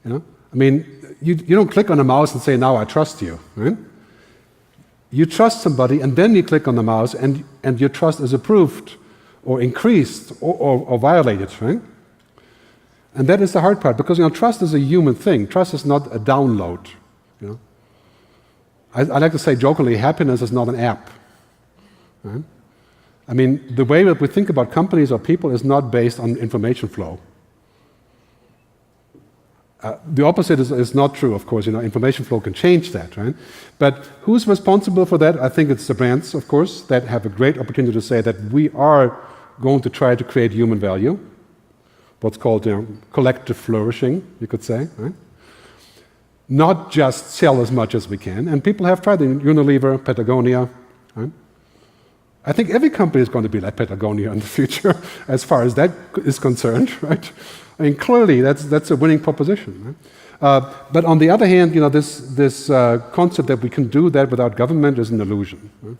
You know? I mean, you don't click on a mouse and say, now I trust you. Right? You trust somebody, and then you click on the mouse, and your trust is approved or increased or violated. Right? And that is the hard part, because trust is a human thing. Trust is not a download. You know? I like to say jokingly, happiness is not an app. Right? I mean, the way that we think about companies or people is not based on information flow. The opposite is not true, of course. Information flow can change that, right? But who's responsible for that? I think it's the brands, of course, that have a great opportunity to say that we are going to try to create human value, what's called collective flourishing, you could say, right? Not just sell as much as we can. And people have tried, Unilever, Patagonia, right? I think every company is going to be like Patagonia in the future, as far as that is concerned, right? I mean, clearly that's a winning proposition. Right? But on the other hand, this concept that we can do that without government is an illusion. Right?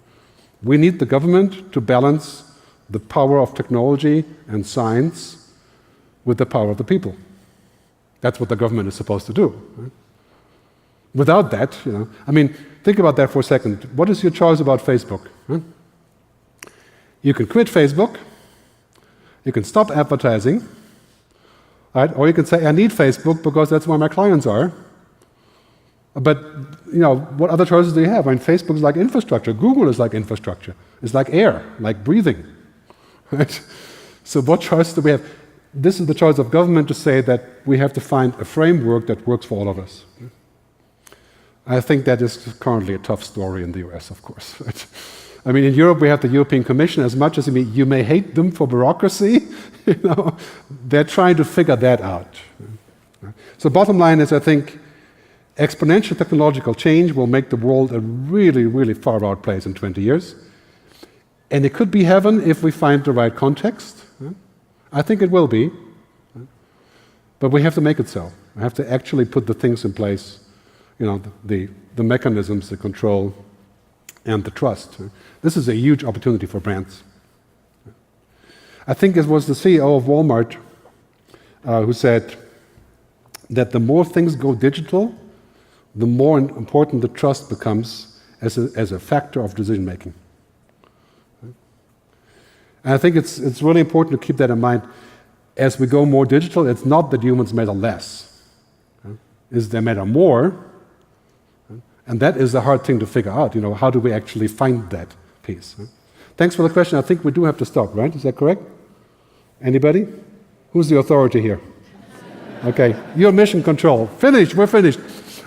We need the government to balance the power of technology and science with the power of the people. That's what the government is supposed to do. Right? Without that, I mean, think about that for a second. What is your choice about Facebook? Right? You can quit Facebook, you can stop advertising, right? Or you can say, I need Facebook because that's where my clients are. But, what other choices do you have? I mean, Facebook is like infrastructure. Google is like infrastructure. It's like air, like breathing. Right? So what choice do we have? This is the choice of government to say that we have to find a framework that works for all of us. I think that is currently a tough story in the US, of course. Right? I mean, in Europe, we have the European Commission. As much as you may hate them for bureaucracy, they're trying to figure that out. So bottom line is, I think exponential technological change will make the world a really, really far-out place in 20 years. And it could be heaven if we find the right context. I think it will be. But we have to make it so. We have to actually put the things in place, the mechanisms, the control, and the trust. This is a huge opportunity for brands. I think it was the CEO of Walmart who said that the more things go digital, the more important the trust becomes as a factor of decision making. And I think it's really important to keep that in mind. As we go more digital, it's not that humans matter less. It's they matter more. And that is a hard thing to figure out. How do we actually find that piece? Thanks for the question. I think we do have to stop, right? Is that correct? Anybody? Who's the authority here? Okay, you're mission control. Finished, we're finished.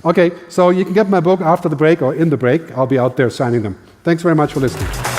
Okay, so you can get my book after the break or in the break. I'll be out there signing them. Thanks very much for listening.